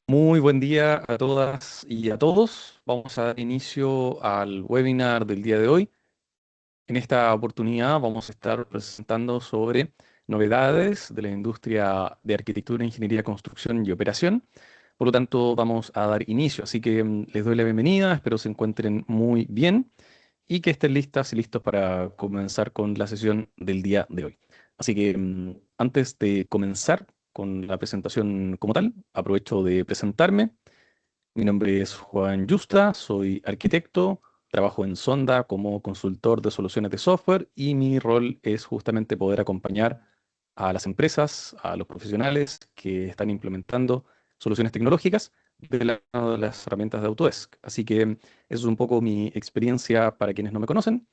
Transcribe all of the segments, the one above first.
Muy buen día a todas y a todos. Vamos a dar inicio al webinar del día de hoy. En esta oportunidad vamos a estar presentando sobre novedades de la industria de arquitectura, ingeniería, construcción y operación. Por lo tanto, vamos a dar inicio. Así que les doy la bienvenida, espero se encuentren muy bien y que estén listas y listos para comenzar con la sesión del día de hoy. Así que antes de comenzar con la presentación como tal, aprovecho de presentarme. Mi nombre es Juan Yusta, soy arquitecto, trabajo en Sonda como consultor de soluciones de software y mi rol es justamente poder acompañar a las empresas, a los profesionales que están implementando soluciones tecnológicas de la mano de las herramientas de Autodesk. Así que eso es un poco mi experiencia para quienes no me conocen.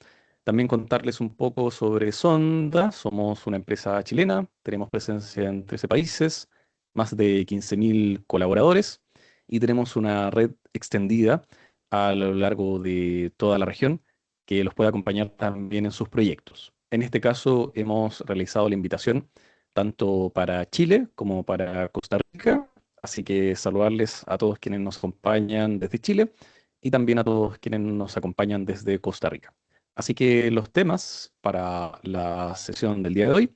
También contarles un poco sobre Sonda. Somos una empresa chilena, tenemos presencia en 13 países, más de 15.000 colaboradores y tenemos una red extendida a lo largo de toda la región que los puede acompañar también en sus proyectos. En este caso, hemos realizado la invitación tanto para Chile como para Costa Rica, así que saludarles a todos quienes nos acompañan desde Chile y también a todos quienes nos acompañan desde Costa Rica. Así que los temas para la sesión del día de hoy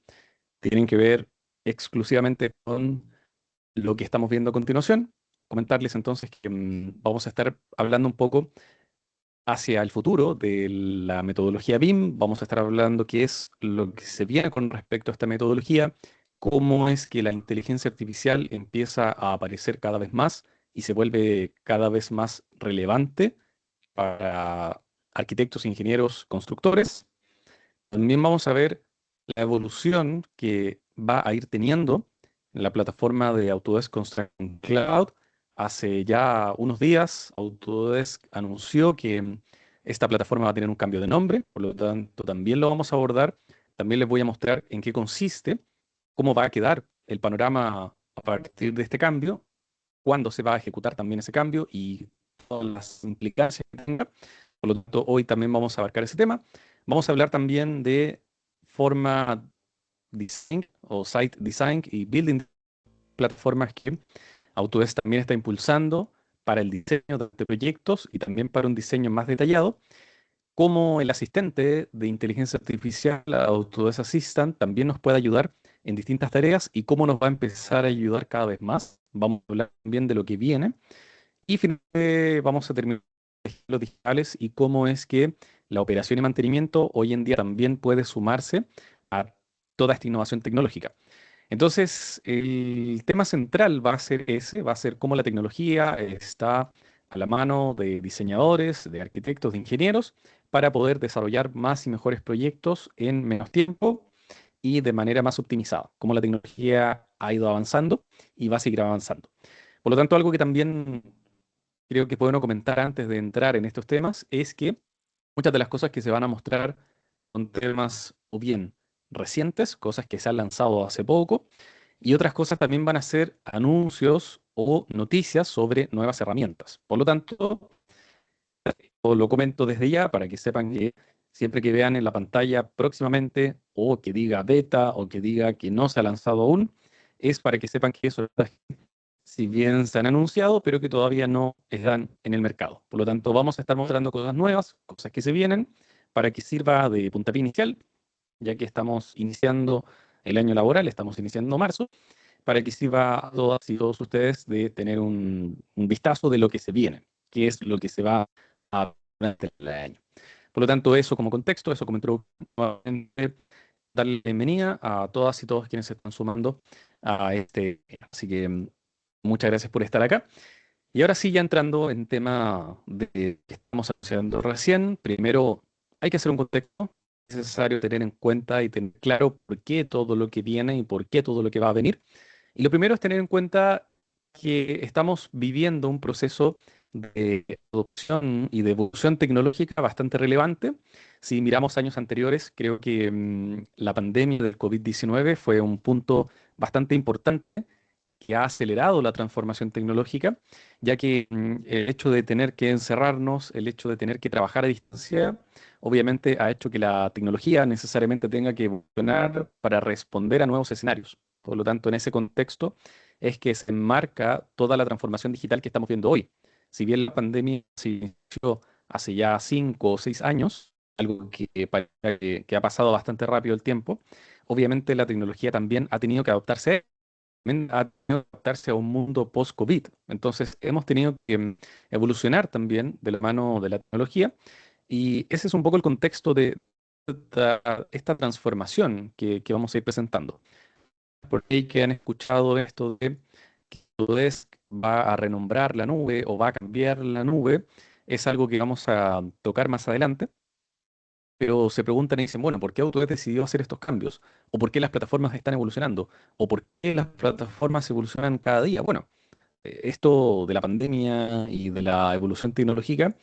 tienen que ver exclusivamente con lo que estamos viendo a continuación. Comentarles entonces que vamos a estar hablando un poco hacia el futuro de la metodología BIM. Vamos a estar hablando qué es lo que se viene con respecto a esta metodología, cómo es que la inteligencia artificial empieza a aparecer cada vez más y se vuelve cada vez más relevante para arquitectos, ingenieros, constructores. También vamos a ver la evolución que va a ir teniendo en la plataforma de Autodesk Construction Cloud. Hace ya unos días, Autodesk anunció que esta plataforma va a tener un cambio de nombre, por lo tanto también lo vamos a abordar. También les voy a mostrar en qué consiste, cómo va a quedar el panorama a partir de este cambio, cuándo se va a ejecutar también ese cambio y todas las implicancias que tenga. Por lo tanto, hoy también vamos a abarcar ese tema. Vamos a hablar también de forma design o site design y building, plataformas que Autodesk también está impulsando para el diseño de proyectos y también para un diseño más detallado. Como el asistente de inteligencia artificial, Autodesk Assistant, también nos puede ayudar en distintas tareas y cómo nos va a empezar a ayudar cada vez más. Vamos a hablar también de lo que viene y finalmente vamos a terminar con los digitales y cómo es que la operación y mantenimiento hoy en día también puede sumarse a toda esta innovación tecnológica. Entonces, el tema central va a ser ese, va a ser cómo la tecnología está a la mano de diseñadores, de arquitectos, de ingenieros, para poder desarrollar más y mejores proyectos en menos tiempo y de manera más optimizada, cómo la tecnología ha ido avanzando y va a seguir avanzando. Por lo tanto, algo que también creo que es bueno comentar antes de entrar en estos temas es que muchas de las cosas que se van a mostrar son temas o bien recientes, cosas que se han lanzado hace poco, y otras cosas también van a ser anuncios o noticias sobre nuevas herramientas. Por lo tanto, os lo comento desde ya para que sepan que siempre que vean en la pantalla próximamente o que diga beta o que diga que no se ha lanzado aún, es para que sepan que eso si bien se han anunciado, pero que todavía no están en el mercado. Por lo tanto, vamos a estar mostrando cosas nuevas, cosas que se vienen, para que sirva de puntapié inicial, ya que estamos iniciando el año laboral, estamos iniciando marzo, para que sirva a todas y todos ustedes de tener un vistazo de lo que se viene, qué es lo que se va a ver durante el año. Por lo tanto, eso como contexto, eso como introducción, darle la bienvenida a todas y todos quienes se están sumando a este. Así que muchas gracias por estar acá. Y ahora sí, ya entrando en tema de que estamos haciendo recién, primero hay que hacer un contexto. Es necesario tener en cuenta y tener claro por qué todo lo que viene y por qué todo lo que va a venir. Y lo primero es tener en cuenta que estamos viviendo un proceso de adopción y de evolución tecnológica bastante relevante. Si miramos años anteriores, creo que la pandemia del COVID-19 fue un punto bastante importante que ha acelerado la transformación tecnológica, ya que el hecho de tener que encerrarnos, el hecho de tener que trabajar a distancia, obviamente ha hecho que la tecnología necesariamente tenga que evolucionar para responder a nuevos escenarios. Por lo tanto, en ese contexto, es que se enmarca toda la transformación digital que estamos viendo hoy. Si bien la pandemia se inició hace ya 5 o 6 años, algo que ha pasado bastante rápido el tiempo, obviamente la tecnología también ha tenido que adaptarse a un mundo post-COVID. Entonces, hemos tenido que evolucionar también de la mano de la tecnología y ese es un poco el contexto de esta transformación que vamos a ir presentando. Por ahí que han escuchado esto de que Autodesk va a renombrar la nube o va a cambiar la nube, es algo que vamos a tocar más adelante, pero se preguntan y dicen, bueno, ¿por qué Autodesk decidió hacer estos cambios? ¿O por qué las plataformas están evolucionando? ¿O por qué las plataformas evolucionan cada día? Bueno, esto de la pandemia y de la evolución tecnológica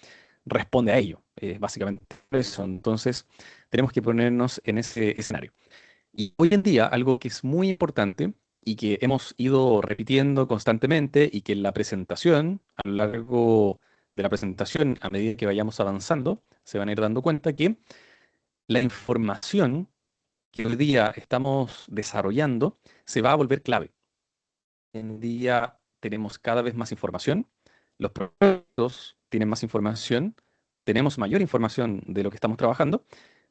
responde a ello, básicamente eso. Entonces, tenemos que ponernos en ese escenario. Y hoy en día, algo que es muy importante y que hemos ido repitiendo constantemente y que en la presentación, a lo largo de la presentación, a medida que vayamos avanzando, se van a ir dando cuenta que la información que hoy día estamos desarrollando se va a volver clave. Hoy en día tenemos cada vez más información, los proyectos tienen más información, tenemos mayor información de lo que estamos trabajando,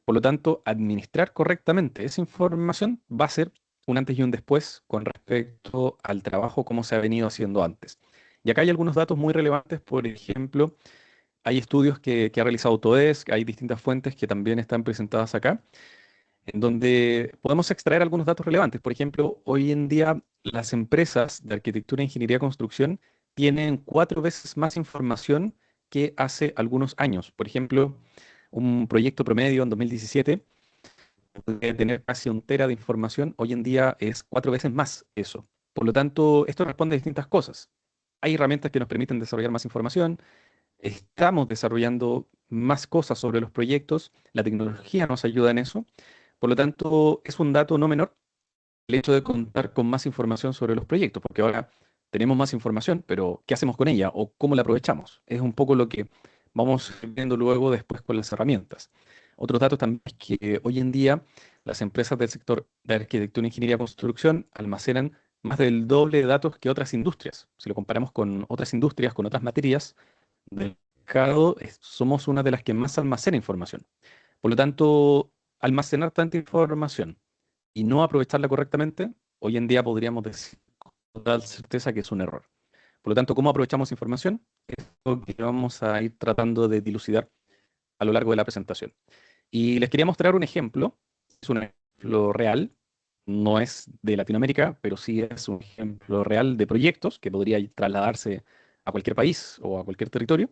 por lo tanto, administrar correctamente esa información va a ser un antes y un después con respecto al trabajo como se ha venido haciendo antes. Y acá hay algunos datos muy relevantes, por ejemplo, hay estudios que ha realizado Autodesk, hay distintas fuentes que también están presentadas acá, en donde podemos extraer algunos datos relevantes. Por ejemplo, hoy en día las empresas de arquitectura, ingeniería, construcción tienen 4 veces más información que hace algunos años. Por ejemplo, un proyecto promedio en 2017 puede tener casi un tera de información, hoy en día es 4 veces más eso. Por lo tanto, esto responde a distintas cosas. Hay herramientas que nos permiten desarrollar más información, estamos desarrollando más cosas sobre los proyectos, la tecnología nos ayuda en eso. Por lo tanto, es un dato no menor el hecho de contar con más información sobre los proyectos, porque ahora tenemos más información, pero ¿qué hacemos con ella o cómo la aprovechamos? Es un poco lo que vamos viendo luego después con las herramientas. Otros datos también es que hoy en día las empresas del sector de arquitectura, ingeniería y construcción almacenan más del doble de datos que otras industrias. Si lo comparamos con otras industrias, con otras materias del mercado, somos una de las que más almacena información. Por lo tanto, almacenar tanta información y no aprovecharla correctamente, hoy en día podríamos decir con total certeza que es un error. Por lo tanto, ¿cómo aprovechamos información? Es lo que vamos a ir tratando de dilucidar a lo largo de la presentación. Y les quería mostrar un ejemplo, es un ejemplo real, no es de Latinoamérica, pero sí es un ejemplo real de proyectos que podría trasladarse a cualquier país o a cualquier territorio,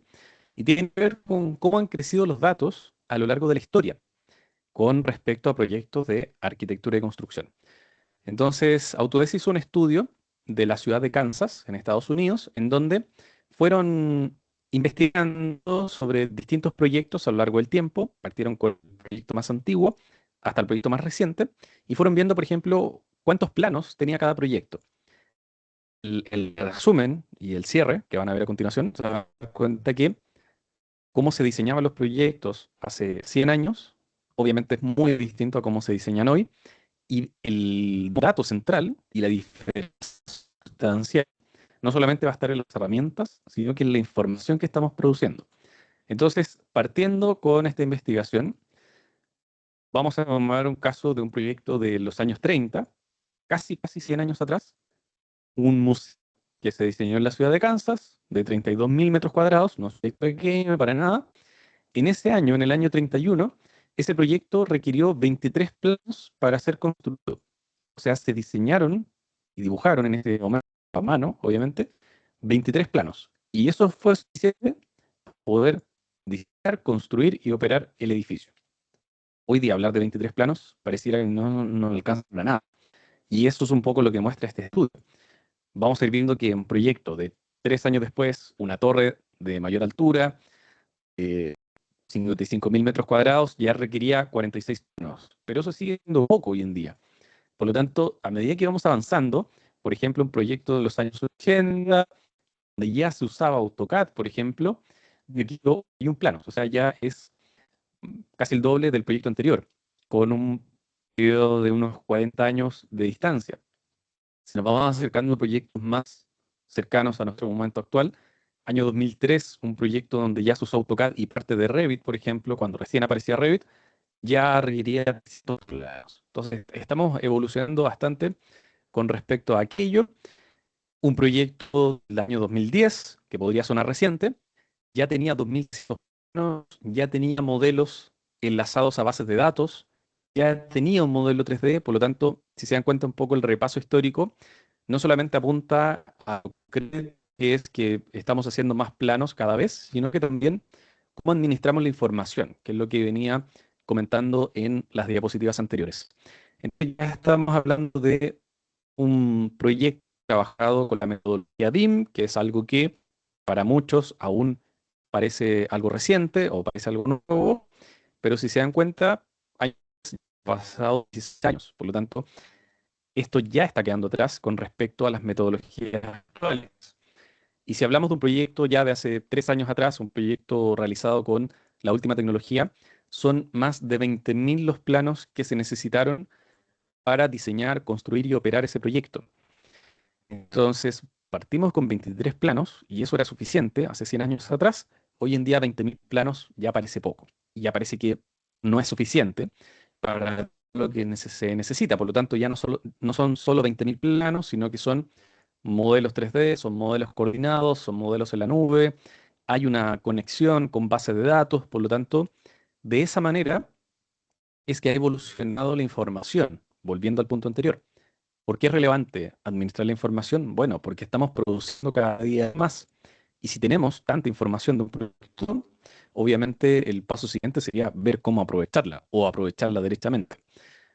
y tiene que ver con cómo han crecido los datos a lo largo de la historia con respecto a proyectos de arquitectura y construcción. Entonces, Autodesk hizo un estudio de la ciudad de Kansas, en Estados Unidos, en donde fueron investigando sobre distintos proyectos a lo largo del tiempo. Partieron con el proyecto más antiguo hasta el proyecto más reciente y fueron viendo, por ejemplo, cuántos planos tenía cada proyecto. El resumen y el cierre, que van a ver a continuación, se van a dar cuenta que cómo se diseñaban los proyectos hace 100 años, obviamente es muy distinto a cómo se diseñan hoy. Y el dato central y la diferencia no solamente va a estar en las herramientas, sino que en la información que estamos produciendo. Entonces, partiendo con esta investigación, vamos a tomar un caso de un proyecto de los años 30, casi 100 años atrás, un museo que se diseñó en la ciudad de Kansas, de 32.000 metros cuadrados, no es pequeño para nada. En ese año, en el año 31, ese proyecto requirió 23 planos para ser construido. O sea, se diseñaron y dibujaron en ese momento, a mano, obviamente, 23 planos. Y eso fue suficiente para poder diseñar, construir y operar el edificio. Hoy día hablar de 23 planos pareciera que no alcanza para nada. Y eso es un poco lo que muestra este estudio. Vamos a ir viendo que un proyecto de 3 años después, una torre de mayor altura, 55.000 metros cuadrados, ya requería 46 planos. Pero eso sigue siendo poco hoy en día. Por lo tanto, a medida que vamos avanzando, por ejemplo, un proyecto de los años 80, donde ya se usaba AutoCAD, por ejemplo, requirió un plano. O sea, ya es casi el doble del proyecto anterior, con un periodo de unos 40 años de distancia. Si nos vamos acercando a proyectos más cercanos a nuestro momento actual, año 2003, un proyecto donde ya se usó AutoCAD y parte de Revit, por ejemplo, cuando recién aparecía Revit, ya requería distintos planos. Entonces, estamos evolucionando bastante con respecto a aquello. Un proyecto del año 2010, que podría sonar reciente, ya tenía 2.600 planos, ya tenía modelos enlazados a bases de datos, ya tenía un modelo 3D, por lo tanto, si se dan cuenta un poco el repaso histórico, no solamente apunta a lo que es que estamos haciendo más planos cada vez, sino que también cómo administramos la información, que es lo que venía comentando en las diapositivas anteriores. Entonces ya estamos hablando de un proyecto trabajado con la metodología BIM, que es algo que para muchos aún parece algo reciente o parece algo nuevo, pero si se dan cuenta, han pasado 16 años. Por lo tanto, esto ya está quedando atrás con respecto a las metodologías actuales. Y si hablamos de un proyecto ya de hace 3 años atrás, un proyecto realizado con la última tecnología, son más de 20.000 los planos que se necesitaron para diseñar, construir y operar ese proyecto. Entonces, partimos con 23 planos y eso era suficiente hace 100 años atrás. Hoy en día 20.000 planos ya parece poco y ya parece que no es suficiente para lo que se necesita. Por lo tanto, ya no son solo 20.000 planos, sino que son modelos 3D, son modelos coordinados, son modelos en la nube, hay una conexión con bases de datos. Por lo tanto, de esa manera es que ha evolucionado la información, volviendo al punto anterior. ¿Por qué es relevante administrar la información? Bueno, porque estamos produciendo cada día más. Y si tenemos tanta información de un producto, obviamente el paso siguiente sería ver cómo aprovecharla o aprovecharla directamente.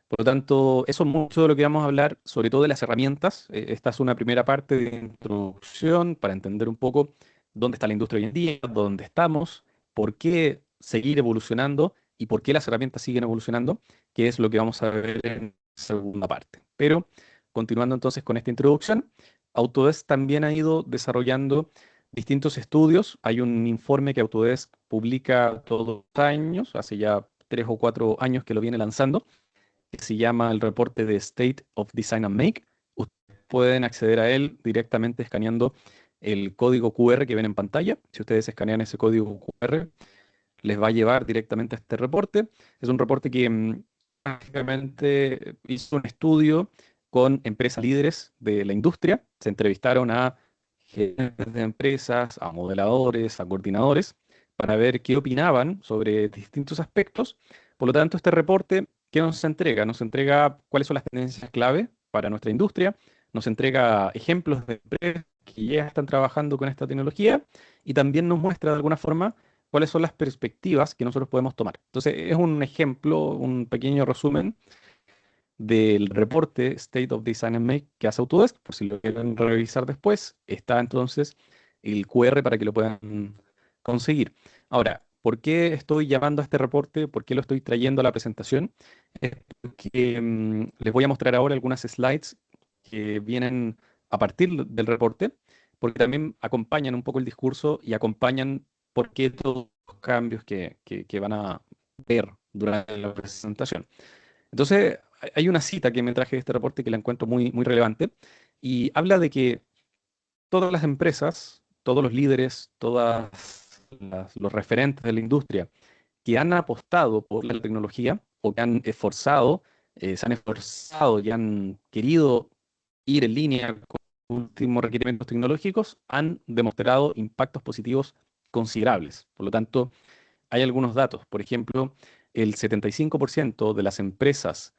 Por lo tanto, eso es mucho de lo que vamos a hablar, sobre todo de las herramientas. Esta es una primera parte de introducción para entender un poco dónde está la industria hoy en día, dónde estamos, por qué seguir evolucionando y por qué las herramientas siguen evolucionando, que es lo que vamos a ver en segunda parte. Pero continuando entonces con esta introducción, Autodesk también ha ido desarrollando distintos estudios. Hay un informe que Autodesk publica todos los años, hace ya 3 o 4 años que lo viene lanzando, que se llama el reporte de State of Design and Make. Ustedes pueden acceder a él directamente escaneando el código QR que ven en pantalla. Si ustedes escanean ese código QR, les va a llevar directamente a este reporte. Es un reporte que básicamente hizo un estudio con empresas líderes de la industria. Se entrevistaron a gerentes de empresas, a modeladores, a coordinadores, para ver qué opinaban sobre distintos aspectos. Por lo tanto, este reporte, ¿qué nos entrega? Nos entrega cuáles son las tendencias clave para nuestra industria, nos entrega ejemplos de empresas que ya están trabajando con esta tecnología y también nos muestra de alguna forma cuáles son las perspectivas que nosotros podemos tomar. Entonces, es un ejemplo, un pequeño resumen del reporte State of Design and Make que hace Autodesk, por si lo quieren revisar después, está entonces el QR para que lo puedan conseguir. Ahora, ¿por qué estoy llamando a este reporte? ¿Por qué lo estoy trayendo a la presentación? Es porque les voy a mostrar ahora algunas slides que vienen a partir del reporte, porque también acompañan un poco el discurso y acompañan por qué todos los cambios que van a ver durante la presentación. Entonces, hay una cita que me traje de este reporte que la encuentro muy, muy relevante y habla de que todas las empresas, todos los líderes, los referentes de la industria que han apostado por la tecnología o que han esforzado, se han esforzado y han querido ir en línea con los últimos requerimientos tecnológicos, han demostrado impactos positivos considerables. Por lo tanto, hay algunos datos. Por ejemplo, el 75% de las empresas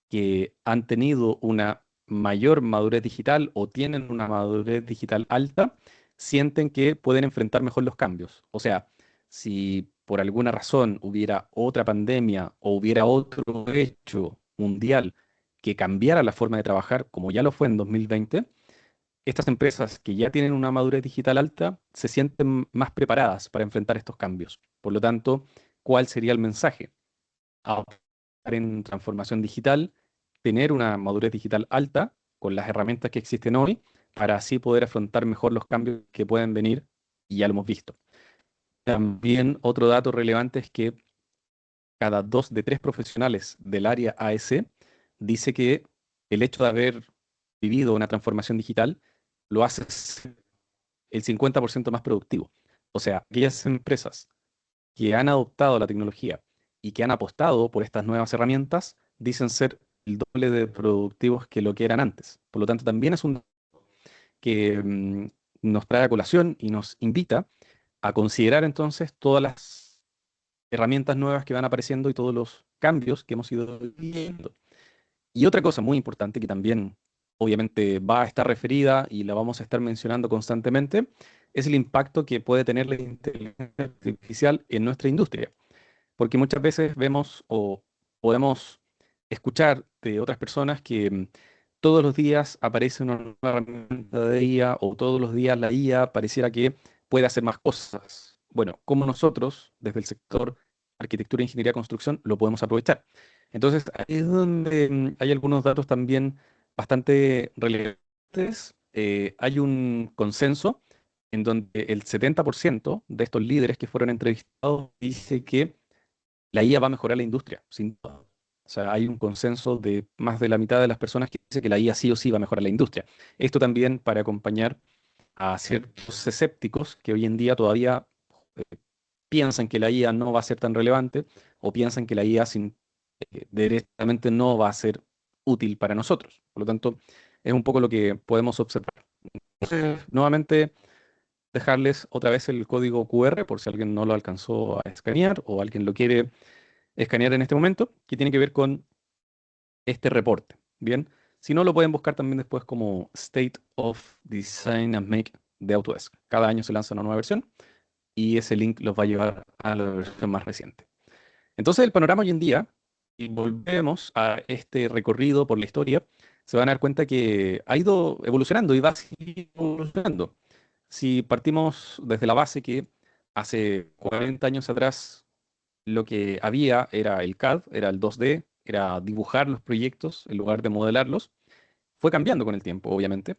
que han tenido una mayor madurez digital o tienen una madurez digital alta, sienten que pueden enfrentar mejor los cambios. O sea, si por alguna razón hubiera otra pandemia o hubiera otro hecho mundial que cambiara la forma de trabajar, como ya lo fue en 2020, estas empresas que ya tienen una madurez digital alta se sienten más preparadas para enfrentar estos cambios. Por lo tanto, ¿cuál sería el mensaje? Apostar en transformación digital, tener una madurez digital alta con las herramientas que existen hoy, para así poder afrontar mejor los cambios que pueden venir, y ya lo hemos visto. También otro dato relevante es que cada 2 de 3 profesionales del área AS dice que el hecho de haber vivido una transformación digital, lo hace el 50% más productivo. O sea, aquellas empresas que han adoptado la tecnología y que han apostado por estas nuevas herramientas, dicen ser el doble de productivos que lo que eran antes. Por lo tanto, también es un que nos trae a colación y nos invita a considerar entonces todas las herramientas nuevas que van apareciendo y todos los cambios que hemos ido viendo. Y otra cosa muy importante que también obviamente va a estar referida y la vamos a estar mencionando constantemente, es el impacto que puede tener la inteligencia artificial en nuestra industria. Porque muchas veces vemos o podemos escuchar de otras personas que todos los días aparece una nueva herramienta de IA o todos los días la IA pareciera que puede hacer más cosas. Bueno, como nosotros, desde el sector arquitectura, ingeniería, construcción, lo podemos aprovechar. Entonces, ahí es donde hay algunos datos también bastante relevantes. Hay un consenso en donde el 70% de estos líderes que fueron entrevistados dice que la IA va a mejorar la industria, sin duda. O sea, hay un consenso de más de la mitad de las personas que dice que la IA sí o sí va a mejorar la industria. Esto también para acompañar a ciertos escépticos que hoy en día todavía eh, piensan que la IA no va a ser tan relevante o piensan que la IA directamente no va a ser útil para nosotros. Por lo tanto, es un poco lo que podemos observar. Nuevamente, dejarles otra vez el código QR por si alguien no lo alcanzó a escanear o alguien lo quiere escanear en este momento, que tiene que ver con este reporte. Bien, si no, lo pueden buscar también después como State of Design and Make de Autodesk. Cada año se lanza una nueva versión y ese link los va a llevar a la versión más reciente. Entonces, el panorama hoy en día, y volvemos a este recorrido por la historia, se van a dar cuenta que ha ido evolucionando y va a seguir evolucionando. Si partimos desde la base que hace 40 años atrás lo que había era el CAD, era el 2D, era dibujar los proyectos en lugar de modelarlos. Fue cambiando con el tiempo, obviamente.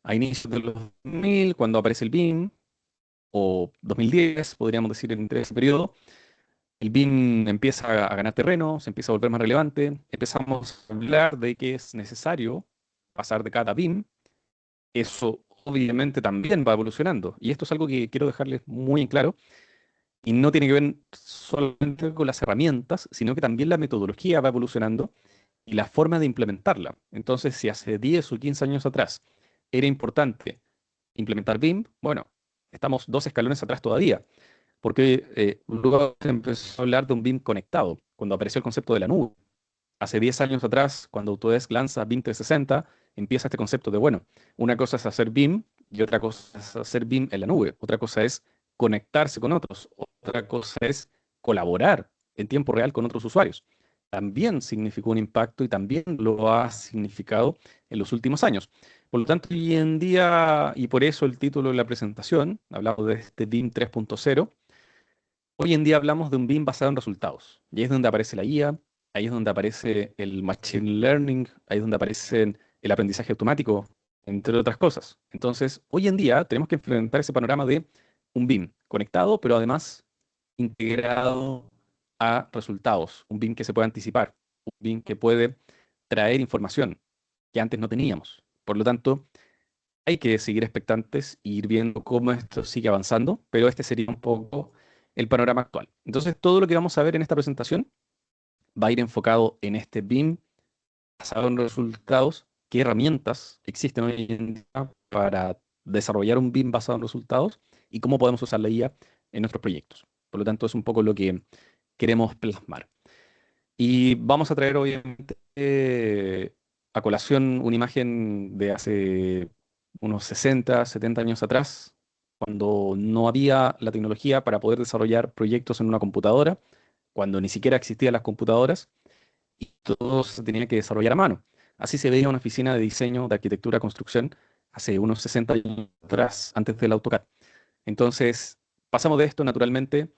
A inicios de los 2000, cuando aparece el BIM, o 2010, podríamos decir entre ese periodo, el BIM empieza a ganar terreno, se empieza a volver más relevante, empezamos a hablar de que es necesario pasar de CAD a BIM. Eso obviamente también va evolucionando. Y esto es algo que quiero dejarles muy en claro. Y no tiene que ver solamente con las herramientas, sino que también la metodología va evolucionando y la forma de implementarla. Entonces, si hace 10 o 15 años atrás era importante implementar BIM, bueno, estamos 2 escalones atrás todavía, porque luego se empezó a hablar de un BIM conectado, cuando apareció el concepto de la nube. Hace 10 años atrás, cuando Autodesk lanza BIM 360, empieza este concepto de, bueno, una cosa es hacer BIM y otra cosa es hacer BIM en la nube. Otra cosa es conectarse con otros. Otra cosa es colaborar en tiempo real con otros usuarios. También significó un impacto y también lo ha significado en los últimos años. Por lo tanto, hoy en día, y por eso el título de la presentación, hablamos de este BIM 3.0. Hoy en día hablamos de un BIM basado en resultados. Y ahí es donde aparece la IA, ahí es donde aparece el machine learning, ahí es donde aparece el aprendizaje automático, entre otras cosas. Entonces, hoy en día tenemos que enfrentar ese panorama de un BIM conectado, pero además integrado a resultados. Un BIM que se puede anticipar, un BIM que puede traer información que antes no teníamos. Por lo tanto, hay que seguir expectantes e ir viendo cómo esto sigue avanzando, pero este sería un poco el panorama actual. Entonces, todo lo que vamos a ver en esta presentación va a ir enfocado en este BIM basado en resultados, qué herramientas existen hoy en día para desarrollar un BIM basado en resultados y cómo podemos usar la IA en nuestros proyectos. Por lo tanto, es un poco lo que queremos plasmar. Y vamos a traer, obviamente, a colación una imagen de hace unos 60, 70 años atrás, cuando no había la tecnología para poder desarrollar proyectos en una computadora, cuando ni siquiera existían las computadoras y todo se tenía que desarrollar a mano. Así se veía una oficina de diseño, de arquitectura, construcción, hace unos 60 años atrás, antes del AutoCAD. Entonces, pasamos de esto naturalmente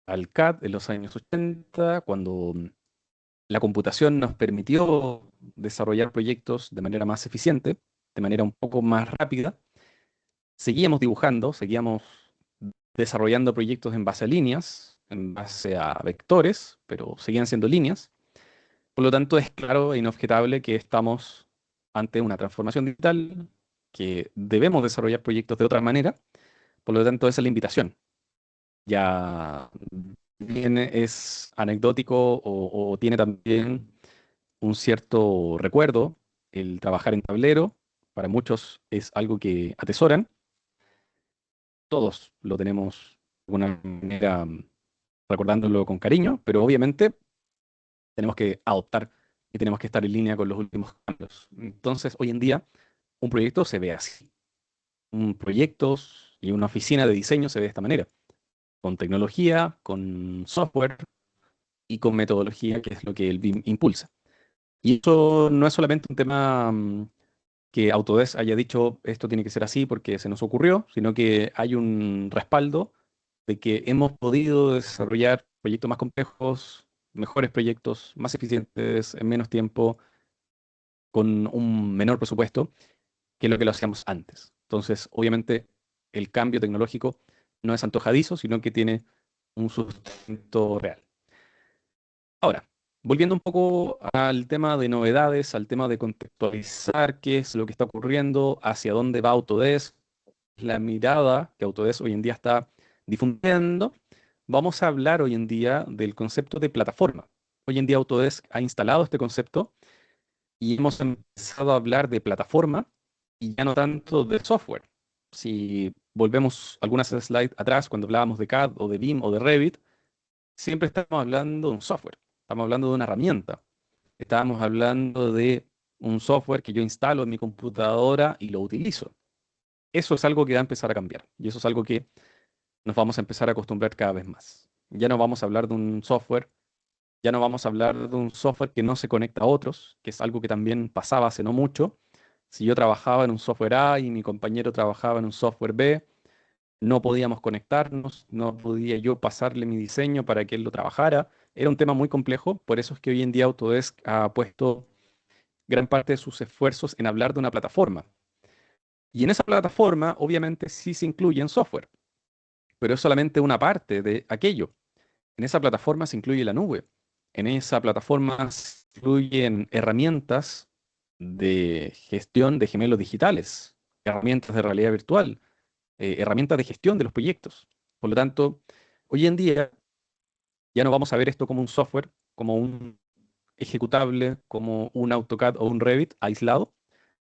al CAD en los años 80, cuando la computación nos permitió desarrollar proyectos de manera más eficiente, de manera un poco más rápida. Seguíamos dibujando, seguíamos desarrollando proyectos en base a líneas, en base a vectores, pero seguían siendo líneas. Por lo tanto, es claro e inobjetable que estamos ante una transformación digital, que debemos desarrollar proyectos de otra manera. Por lo tanto, esa es la invitación. Ya bien es anecdótico o tiene también un cierto recuerdo el trabajar en tablero. Para muchos es algo que atesoran. Todos lo tenemos de alguna manera recordándolo con cariño, pero obviamente tenemos que adoptar y tenemos que estar en línea con los últimos cambios. Entonces, hoy en día, un proyecto se ve así. Un proyecto y una oficina de diseño se ve de esta manera, con tecnología, con software y con metodología, que es lo que el BIM impulsa. Y eso no es solamente un tema que Autodesk haya dicho esto tiene que ser así porque se nos ocurrió, sino que hay un respaldo de que hemos podido desarrollar proyectos más complejos, mejores proyectos, más eficientes, en menos tiempo, con un menor presupuesto que lo que lo hacíamos antes. Entonces, obviamente, el cambio tecnológico no es antojadizo, sino que tiene un sustento real. Ahora, volviendo un poco al tema de novedades, al tema de contextualizar qué es lo que está ocurriendo, hacia dónde va Autodesk, la mirada que Autodesk hoy en día está difundiendo, vamos a hablar hoy en día del concepto de plataforma. Hoy en día Autodesk ha instalado este concepto y hemos empezado a hablar de plataforma y ya no tanto de software. Si volvemos algunas slides atrás, cuando hablábamos de CAD o de BIM o de Revit, siempre estamos hablando de un software, estamos hablando de una herramienta, estábamos hablando de un software que yo instalo en mi computadora y lo utilizo. Eso es algo que va a empezar a cambiar y eso es algo que nos vamos a empezar a acostumbrar cada vez más. Ya no vamos a hablar de un software, ya no vamos a hablar de un software que no se conecta a otros, que es algo que también pasaba hace no mucho. Si yo trabajaba en un software A y mi compañero trabajaba en un software B, no podíamos conectarnos, no podía yo pasarle mi diseño para que él lo trabajara. Era un tema muy complejo, por eso es que hoy en día Autodesk ha puesto gran parte de sus esfuerzos en hablar de una plataforma. Y en esa plataforma, obviamente, sí se incluyen software, pero es solamente una parte de aquello. En esa plataforma se incluye la nube. En esa plataforma se incluyen herramientas de gestión de gemelos digitales, herramientas de realidad virtual, herramientas de gestión de los proyectos. Por lo tanto, hoy en día ya no vamos a ver esto como un software, como un ejecutable, como un AutoCAD o un Revit aislado,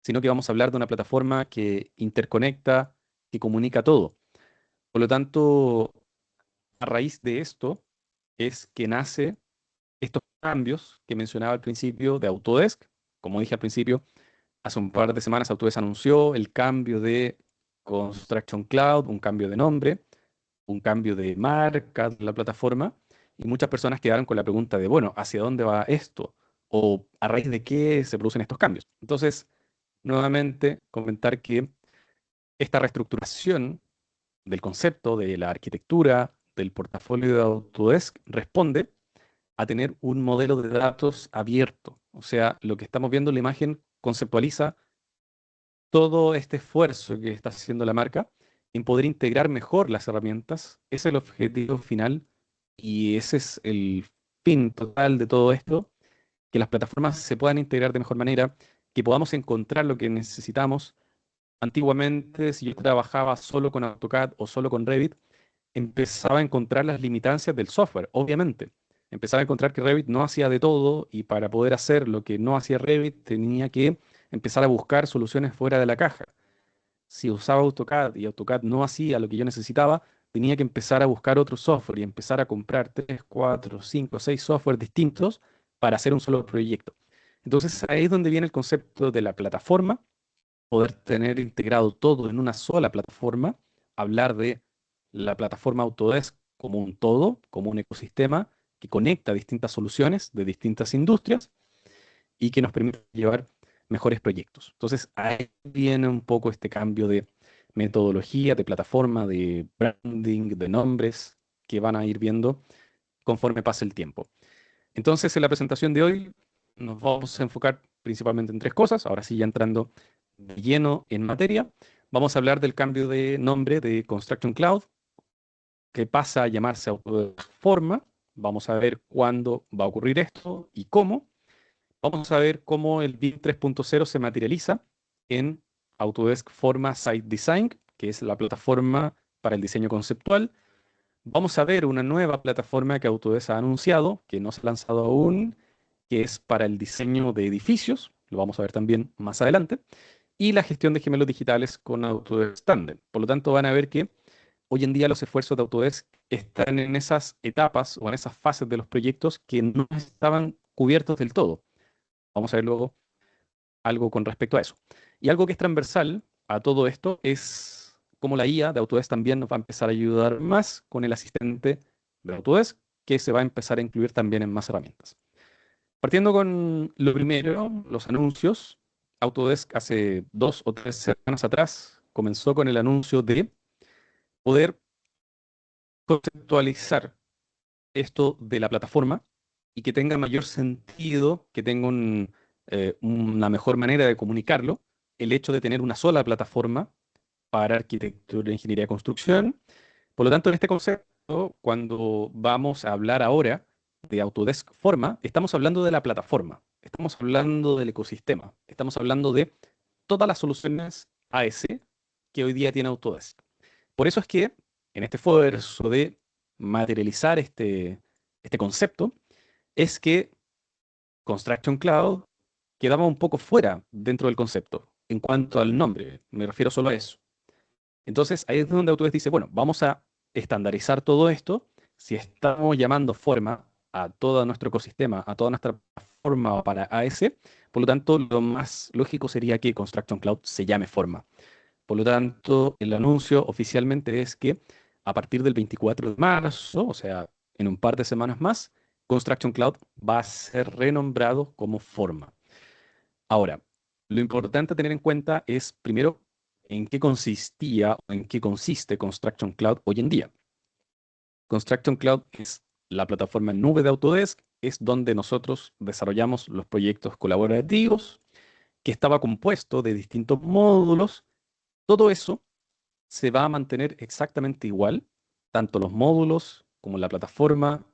sino que vamos a hablar de una plataforma que interconecta, que comunica todo. Por lo tanto, a raíz de esto es que nace estos cambios que mencionaba al principio de Autodesk. Como dije al principio, hace un par de semanas Autodesk anunció el cambio de Construction Cloud, un cambio de nombre, un cambio de marca de la plataforma, y muchas personas quedaron con la pregunta de, bueno, ¿hacia dónde va esto? ¿O a raíz de qué se producen estos cambios? Entonces, nuevamente, comentar que esta reestructuración del concepto, de la arquitectura, del portafolio de Autodesk, responde a tener un modelo de datos abierto. O sea, lo que estamos viendo en la imagen conceptualiza todo este esfuerzo que está haciendo la marca en poder integrar mejor las herramientas. Ese es el objetivo final y ese es el fin total de todo esto, que las plataformas se puedan integrar de mejor manera, que podamos encontrar lo que necesitamos. Antiguamente, si yo trabajaba solo con AutoCAD o solo con Revit, empezaba a encontrar las limitancias del software, obviamente. Empezaba a encontrar que Revit no hacía de todo y para poder hacer lo que no hacía Revit tenía que empezar a buscar soluciones fuera de la caja. Si usaba AutoCAD y AutoCAD no hacía lo que yo necesitaba, tenía que empezar a buscar otro software y empezar a comprar 3, 4, 5, 6 softwares distintos para hacer un solo proyecto. Entonces ahí es donde viene el concepto de la plataforma, poder tener integrado todo en una sola plataforma, hablar de la plataforma Autodesk como un todo, como un ecosistema que conecta distintas soluciones de distintas industrias y que nos permite llevar mejores proyectos. Entonces, ahí viene un poco este cambio de metodología, de plataforma, de branding, de nombres que van a ir viendo conforme pase el tiempo. Entonces, en la presentación de hoy nos vamos a enfocar principalmente en tres cosas. Ahora sí, ya entrando de lleno en materia, vamos a hablar del cambio de nombre de Construction Cloud, que pasa a llamarse Autodesk Forma. Vamos a ver cuándo va a ocurrir esto y cómo. Vamos a ver cómo el BIM 3.0 se materializa en Autodesk Forma Site Design, que es la plataforma para el diseño conceptual. Vamos a ver una nueva plataforma que Autodesk ha anunciado, que no se ha lanzado aún, que es para el diseño de edificios. Lo vamos a ver también más adelante. Y la gestión de gemelos digitales con Autodesk Tandem. Por lo tanto, van a ver que hoy en día los esfuerzos de Autodesk están en esas etapas o en esas fases de los proyectos que no estaban cubiertos del todo. Vamos a ver luego algo con respecto a eso. Y algo que es transversal a todo esto es cómo la IA de Autodesk también nos va a empezar a ayudar más con el asistente de Autodesk, que se va a empezar a incluir también en más herramientas. Partiendo con lo primero, los anuncios, Autodesk hace 2 o 3 semanas atrás comenzó con el anuncio de poder conceptualizar esto de la plataforma y que tenga mayor sentido, que tenga una mejor manera de comunicarlo, el hecho de tener una sola plataforma para arquitectura, ingeniería y construcción. Por lo tanto, en este concepto, cuando vamos a hablar ahora de Autodesk Forma, estamos hablando de la plataforma, estamos hablando del ecosistema, estamos hablando de todas las soluciones AS que hoy día tiene Autodesk. Por eso es que en este esfuerzo de materializar este concepto, es que Construction Cloud quedaba un poco fuera dentro del concepto en cuanto al nombre. Me refiero solo a eso. Entonces, ahí es donde Autodesk dice, bueno, vamos a estandarizar todo esto. Si estamos llamando forma a todo nuestro ecosistema, a toda nuestra plataforma para AS, por lo tanto, lo más lógico sería que Construction Cloud se llame forma. Por lo tanto, el anuncio oficialmente es que a partir del 24 de marzo, o sea, en un par de semanas más, Construction Cloud va a ser renombrado como Forma. Ahora, lo importante a tener en cuenta es, primero, en qué consistía o en qué consiste Construction Cloud hoy en día. Construction Cloud es la plataforma en nube de Autodesk, es donde nosotros desarrollamos los proyectos colaborativos, que estaba compuesto de distintos módulos. Todo eso se va a mantener exactamente igual, tanto los módulos como la plataforma,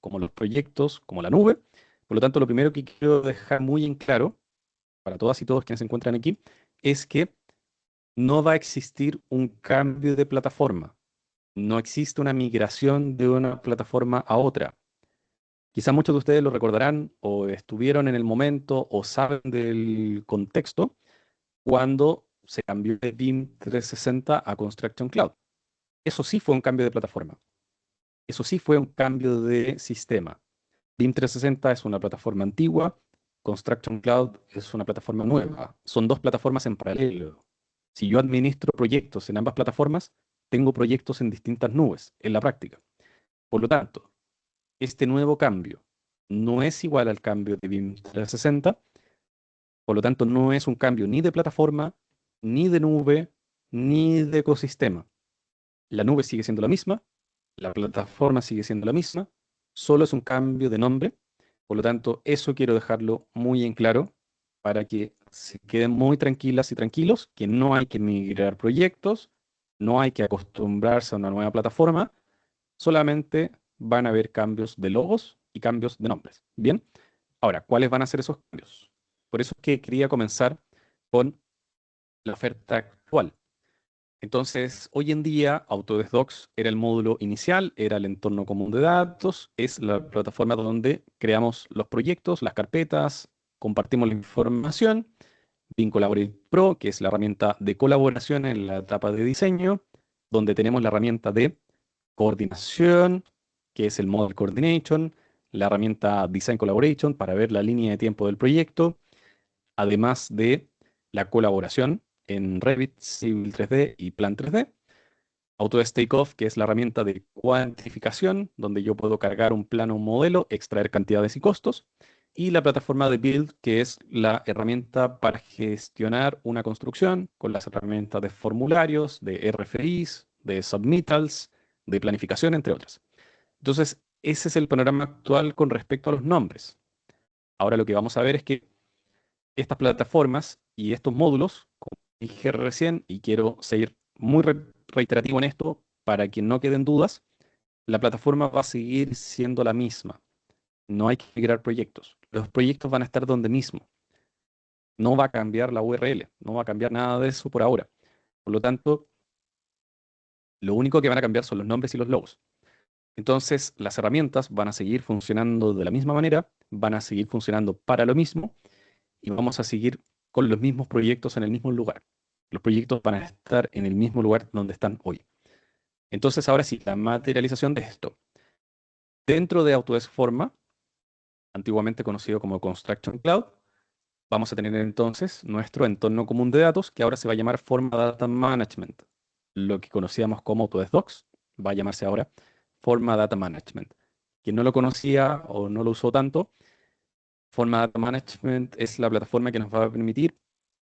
como los proyectos, como la nube. Por lo tanto, lo primero que quiero dejar muy en claro para todas y todos quienes se encuentran aquí es que no va a existir un cambio de plataforma. No existe una migración de una plataforma a otra. Quizás muchos de ustedes lo recordarán o estuvieron en el momento o saben del contexto cuando se cambió de BIM 360 a Construction Cloud. Eso sí fue un cambio de plataforma. Eso sí fue un cambio de sistema. BIM 360 es una plataforma antigua, Construction Cloud es una plataforma nueva. Son dos plataformas en paralelo. Si yo administro proyectos en ambas plataformas, tengo proyectos en distintas nubes en la práctica. Por lo tanto, este nuevo cambio no es igual al cambio de BIM 360, por lo tanto no es un cambio ni de plataforma, ni de nube, ni de ecosistema. La nube sigue siendo la misma, la plataforma sigue siendo la misma, solo es un cambio de nombre. Por lo tanto, eso quiero dejarlo muy en claro para que se queden muy tranquilas y tranquilos, que no hay que migrar proyectos, no hay que acostumbrarse a una nueva plataforma, solamente van a haber cambios de logos y cambios de nombres. Bien, ahora, ¿cuáles van a ser esos cambios? Por eso es que quería comenzar con la oferta actual. Entonces, hoy en día, Autodesk Docs era el módulo inicial, era el entorno común de datos, es la plataforma donde creamos los proyectos, las carpetas, compartimos la información. BIM Collaborate Pro, que es la herramienta de colaboración en la etapa de diseño, donde tenemos la herramienta de coordinación, que es el Model Coordination, la herramienta Design Collaboration para ver la línea de tiempo del proyecto, además de la colaboración en Revit, Civil 3D y Plan 3D. Autodesk Takeoff, que es la herramienta de cuantificación, donde yo puedo cargar un plano, un modelo, extraer cantidades y costos. Y la plataforma de Build, que es la herramienta para gestionar una construcción con las herramientas de formularios, de RFIs, de submittals, de planificación, entre otras. Entonces, ese es el panorama actual con respecto a los nombres. Ahora lo que vamos a ver es que estas plataformas y estos módulos, como dije recién, y quiero seguir muy reiterativo en esto para que no queden dudas, la plataforma va a seguir siendo la misma. No hay que migrar proyectos. los proyectos van a estar donde mismo. No va a cambiar la URL, no va a cambiar nada de eso por ahora. Por lo tanto, lo único que van a cambiar son los nombres y los logos. Entonces, las herramientas van a seguir funcionando de la misma manera, van a seguir funcionando para lo mismo y vamos a seguir con los mismos proyectos en el mismo lugar. Los proyectos van a estar en el mismo lugar donde están hoy. Entonces, ahora sí, la materialización de esto. Dentro de Autodesk Forma, antiguamente conocido como Construction Cloud, vamos a tener entonces nuestro entorno común de datos, que ahora se va a llamar Forma Data Management. Lo que conocíamos como Autodesk Docs va a llamarse ahora Forma Data Management. Quien no lo conocía o no lo usó tanto, Forma Data Management es la plataforma que nos va a permitir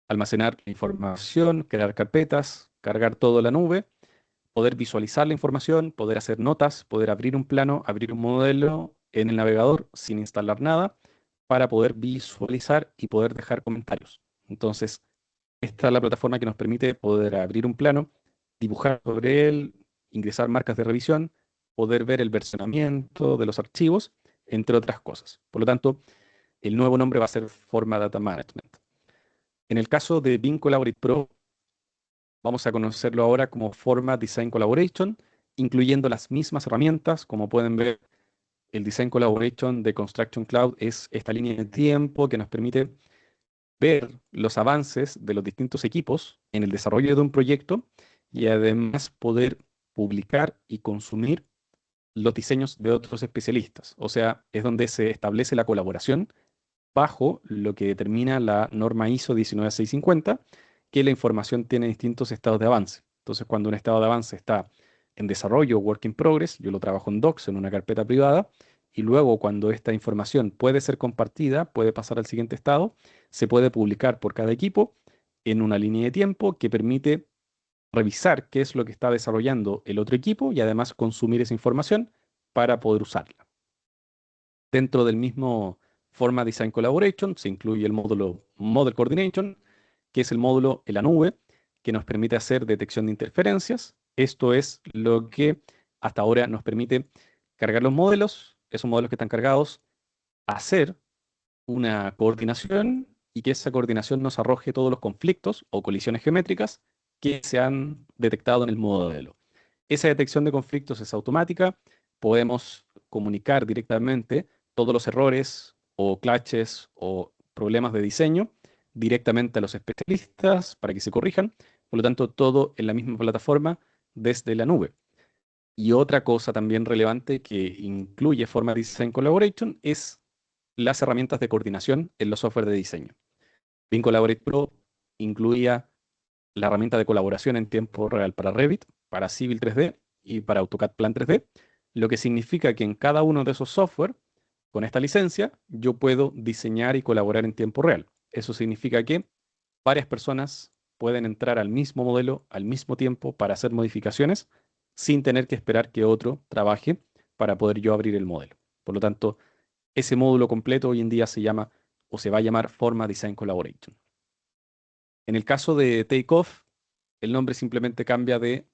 almacenar información, crear carpetas, cargar todo en la nube, poder visualizar la información, poder hacer notas, poder abrir un plano, abrir un modelo en el navegador sin instalar nada, para poder visualizar y poder dejar comentarios. Entonces, esta es la plataforma que nos permite poder abrir un plano, dibujar sobre él, ingresar marcas de revisión, poder ver el versionamiento de los archivos, entre otras cosas. Por lo tanto, el nuevo nombre va a ser Forma Data Management. En el caso de Beam Collaborate Pro, vamos a conocerlo ahora como Forma Design Collaboration, incluyendo las mismas herramientas. Como pueden ver, el Design Collaboration de Construction Cloud es esta línea de tiempo que nos permite ver los avances de los distintos equipos en el desarrollo de un proyecto y además poder publicar y consumir los diseños de otros especialistas. O sea, es donde se establece la colaboración bajo lo que determina la norma ISO 19650, que la información tiene distintos estados de avance. Entonces, cuando un estado de avance está en desarrollo, work in progress, yo lo trabajo en Docs, en una carpeta privada, y luego cuando esta información puede ser compartida, puede pasar al siguiente estado, se puede publicar por cada equipo en una línea de tiempo que permite revisar qué es lo que está desarrollando el otro equipo y además consumir esa información para poder usarla. Dentro del mismo Forma Design Collaboration se incluye el módulo Model Coordination, que es el módulo en la nube que nos permite hacer detección de interferencias. Esto es lo que hasta ahora nos permite cargar los modelos, esos modelos que están cargados, hacer una coordinación y que esa coordinación nos arroje todos los conflictos o colisiones geométricas que se han detectado en el modelo. Esa detección de conflictos es automática, podemos comunicar directamente todos los errores o clashes o problemas de diseño directamente a los especialistas para que se corrijan, por lo tanto todo en la misma plataforma desde la nube. Y otra cosa también relevante que incluye Forma Design Collaboration es las herramientas de coordinación en los software de diseño. Beam Collaborate Pro incluía la herramienta de colaboración en tiempo real para Revit, para Civil 3D y para AutoCAD Plan 3D, lo que significa que en cada uno de esos software, con esta licencia, yo puedo diseñar y colaborar en tiempo real. Eso significa que varias personas pueden entrar al mismo modelo al mismo tiempo para hacer modificaciones sin tener que esperar que otro trabaje para poder yo abrir el modelo. Por lo tanto, ese módulo completo hoy en día se llama o se va a llamar Forma Design Collaboration. En el caso de Takeoff, el nombre simplemente cambia de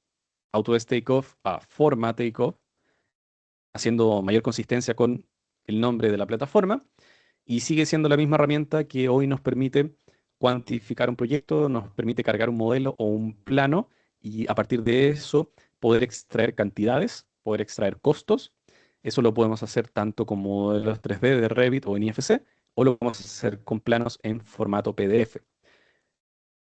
Autodesk Takeoff a Forma Takeoff, haciendo mayor consistencia con el nombre de la plataforma y sigue siendo la misma herramienta que hoy nos permite cuantificar un proyecto, nos permite cargar un modelo o un plano y a partir de eso poder extraer cantidades, poder extraer costos. Eso lo podemos hacer tanto con modelos 3D de Revit o en IFC o lo podemos hacer con planos en formato PDF.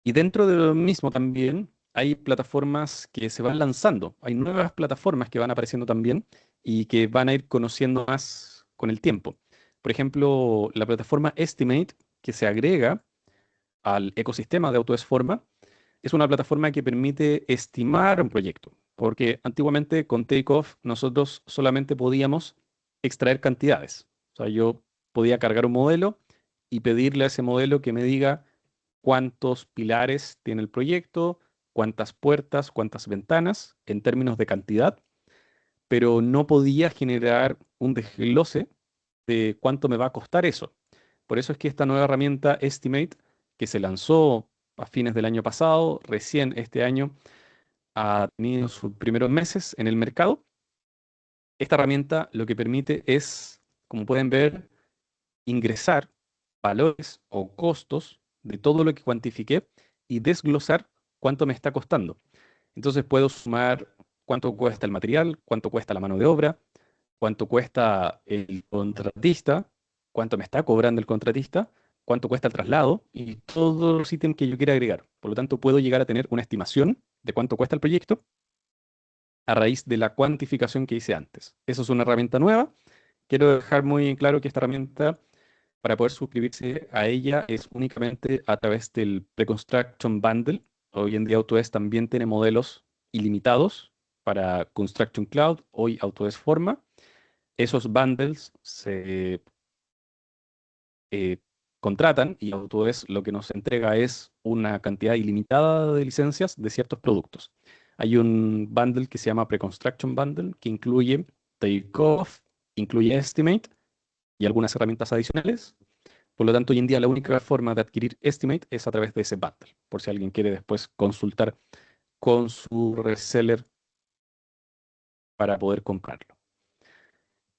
Y dentro de lo mismo también hay plataformas que se van lanzando, hay nuevas plataformas que van apareciendo también y que van a ir conociendo más con el tiempo. Por ejemplo, la plataforma Estimate, que se agrega al ecosistema de Autodesk Forma, es una plataforma que permite estimar un proyecto, porque antiguamente con Takeoff nosotros solamente podíamos extraer cantidades. O sea, yo podía cargar un modelo y pedirle a ese modelo que me diga cuántos pilares tiene el proyecto, cuántas puertas, cuántas ventanas en términos de cantidad, pero no podía generar un desglose de cuánto me va a costar eso. Por eso es que esta nueva herramienta Estimate, que se lanzó a fines del año pasado, recién este año ha tenido sus primeros meses en el mercado. Esta herramienta lo que permite es, como pueden ver, ingresar valores o costos de todo lo que cuantifiqué y desglosar cuánto me está costando. Entonces puedo sumar cuánto cuesta el material, cuánto cuesta la mano de obra, cuánto cuesta el contratista, cuánto me está cobrando el contratista, cuánto cuesta el traslado y todos los ítems que yo quiera agregar. Por lo tanto, puedo llegar a tener una estimación de cuánto cuesta el proyecto a raíz de la cuantificación que hice antes. Eso es una herramienta nueva. Quiero dejar muy claro que esta herramienta, para poder suscribirse a ella, es únicamente a través del Pre-Construction Bundle. Hoy en día Autodesk también tiene modelos ilimitados para Construction Cloud, hoy Autodesk Forma. Esos bundles se eh, contratan y Autodesk lo que nos entrega es una cantidad ilimitada de licencias de ciertos productos. Hay un bundle que se llama Pre-Construction Bundle que incluye Takeoff, incluye Estimate y algunas herramientas adicionales. Por lo tanto, hoy en día la única forma de adquirir Estimate es a través de ese bundle, por si alguien quiere después consultar con su reseller para poder comprarlo.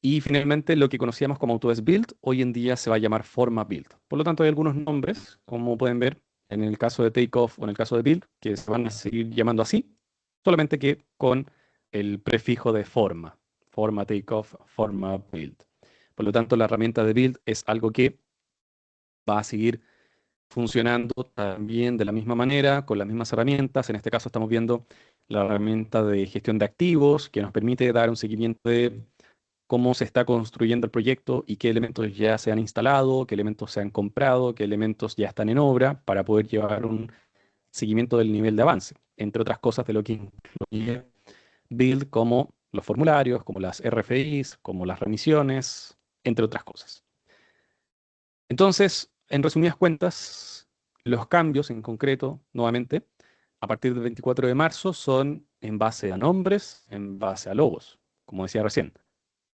Y finalmente, lo que conocíamos como Autodesk Build, hoy en día se va a llamar Forma Build. Por lo tanto, hay algunos nombres, como pueden ver en el caso de Takeoff o en el caso de Build, que se van a seguir llamando así, solamente que con el prefijo de forma. Forma Takeoff, Forma Build. Por lo tanto, la herramienta de Build es algo que va a seguir funcionando también de la misma manera, con las mismas herramientas. En este caso estamos viendo la herramienta de gestión de activos, que nos permite dar un seguimiento de cómo se está construyendo el proyecto y qué elementos ya se han instalado, qué elementos se han comprado, qué elementos ya están en obra, para poder llevar un seguimiento del nivel de avance, entre otras cosas de lo que incluye Build, como los formularios, como las RFIs, como las remisiones, entre otras cosas. Entonces, en resumidas cuentas, los cambios en concreto, nuevamente, a partir del 24 de marzo son en base a nombres, en base a logos, como decía recién.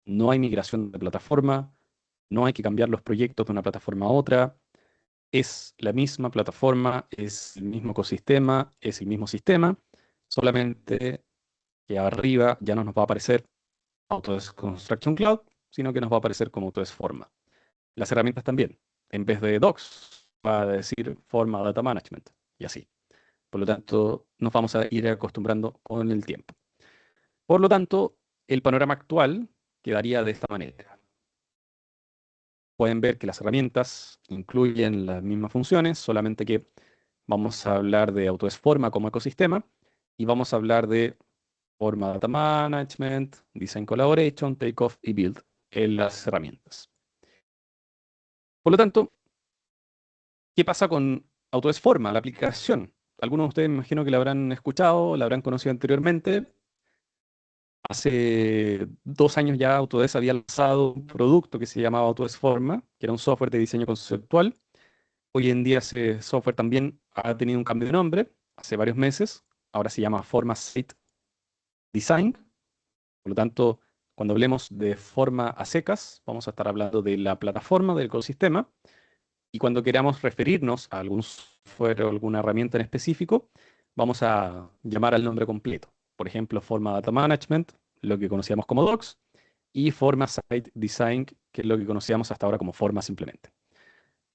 No hay migración de plataforma, no hay que cambiar los proyectos de una plataforma a otra. Es la misma plataforma, es el mismo ecosistema, es el mismo sistema, solamente que arriba ya no nos va a aparecer Autodesk Construction Cloud, sino que nos va a aparecer como Autodesk Forma. Las herramientas también. En vez de Docs, va a decir Forma Data Management y así. Por lo tanto, nos vamos a ir acostumbrando con el tiempo. Por lo tanto, el panorama actual quedaría de esta manera. Pueden ver que las herramientas incluyen las mismas funciones, solamente que vamos a hablar de Autodesk Forma como ecosistema y vamos a hablar de Forma Data Management, Design Collaboration, Takeoff y Build en las herramientas. Por lo tanto, ¿qué pasa con Autodesk Forma, la aplicación? Algunos de ustedes me imagino que la habrán escuchado, la habrán conocido anteriormente. Hace 2 años ya Autodesk había lanzado un producto que se llamaba Autodesk Forma, que era un software de diseño conceptual. Hoy en día ese software también ha tenido un cambio de nombre hace varios meses. Ahora se llama Forma Site Design. Por lo tanto, cuando hablemos de forma a secas, vamos a estar hablando de la plataforma, del ecosistema. Y cuando queramos referirnos a algún software o alguna herramienta en específico, vamos a llamar al nombre completo. Por ejemplo, Forma Data Management, lo que conocíamos como Docs, y Forma Site Design, que es lo que conocíamos hasta ahora como Forma simplemente.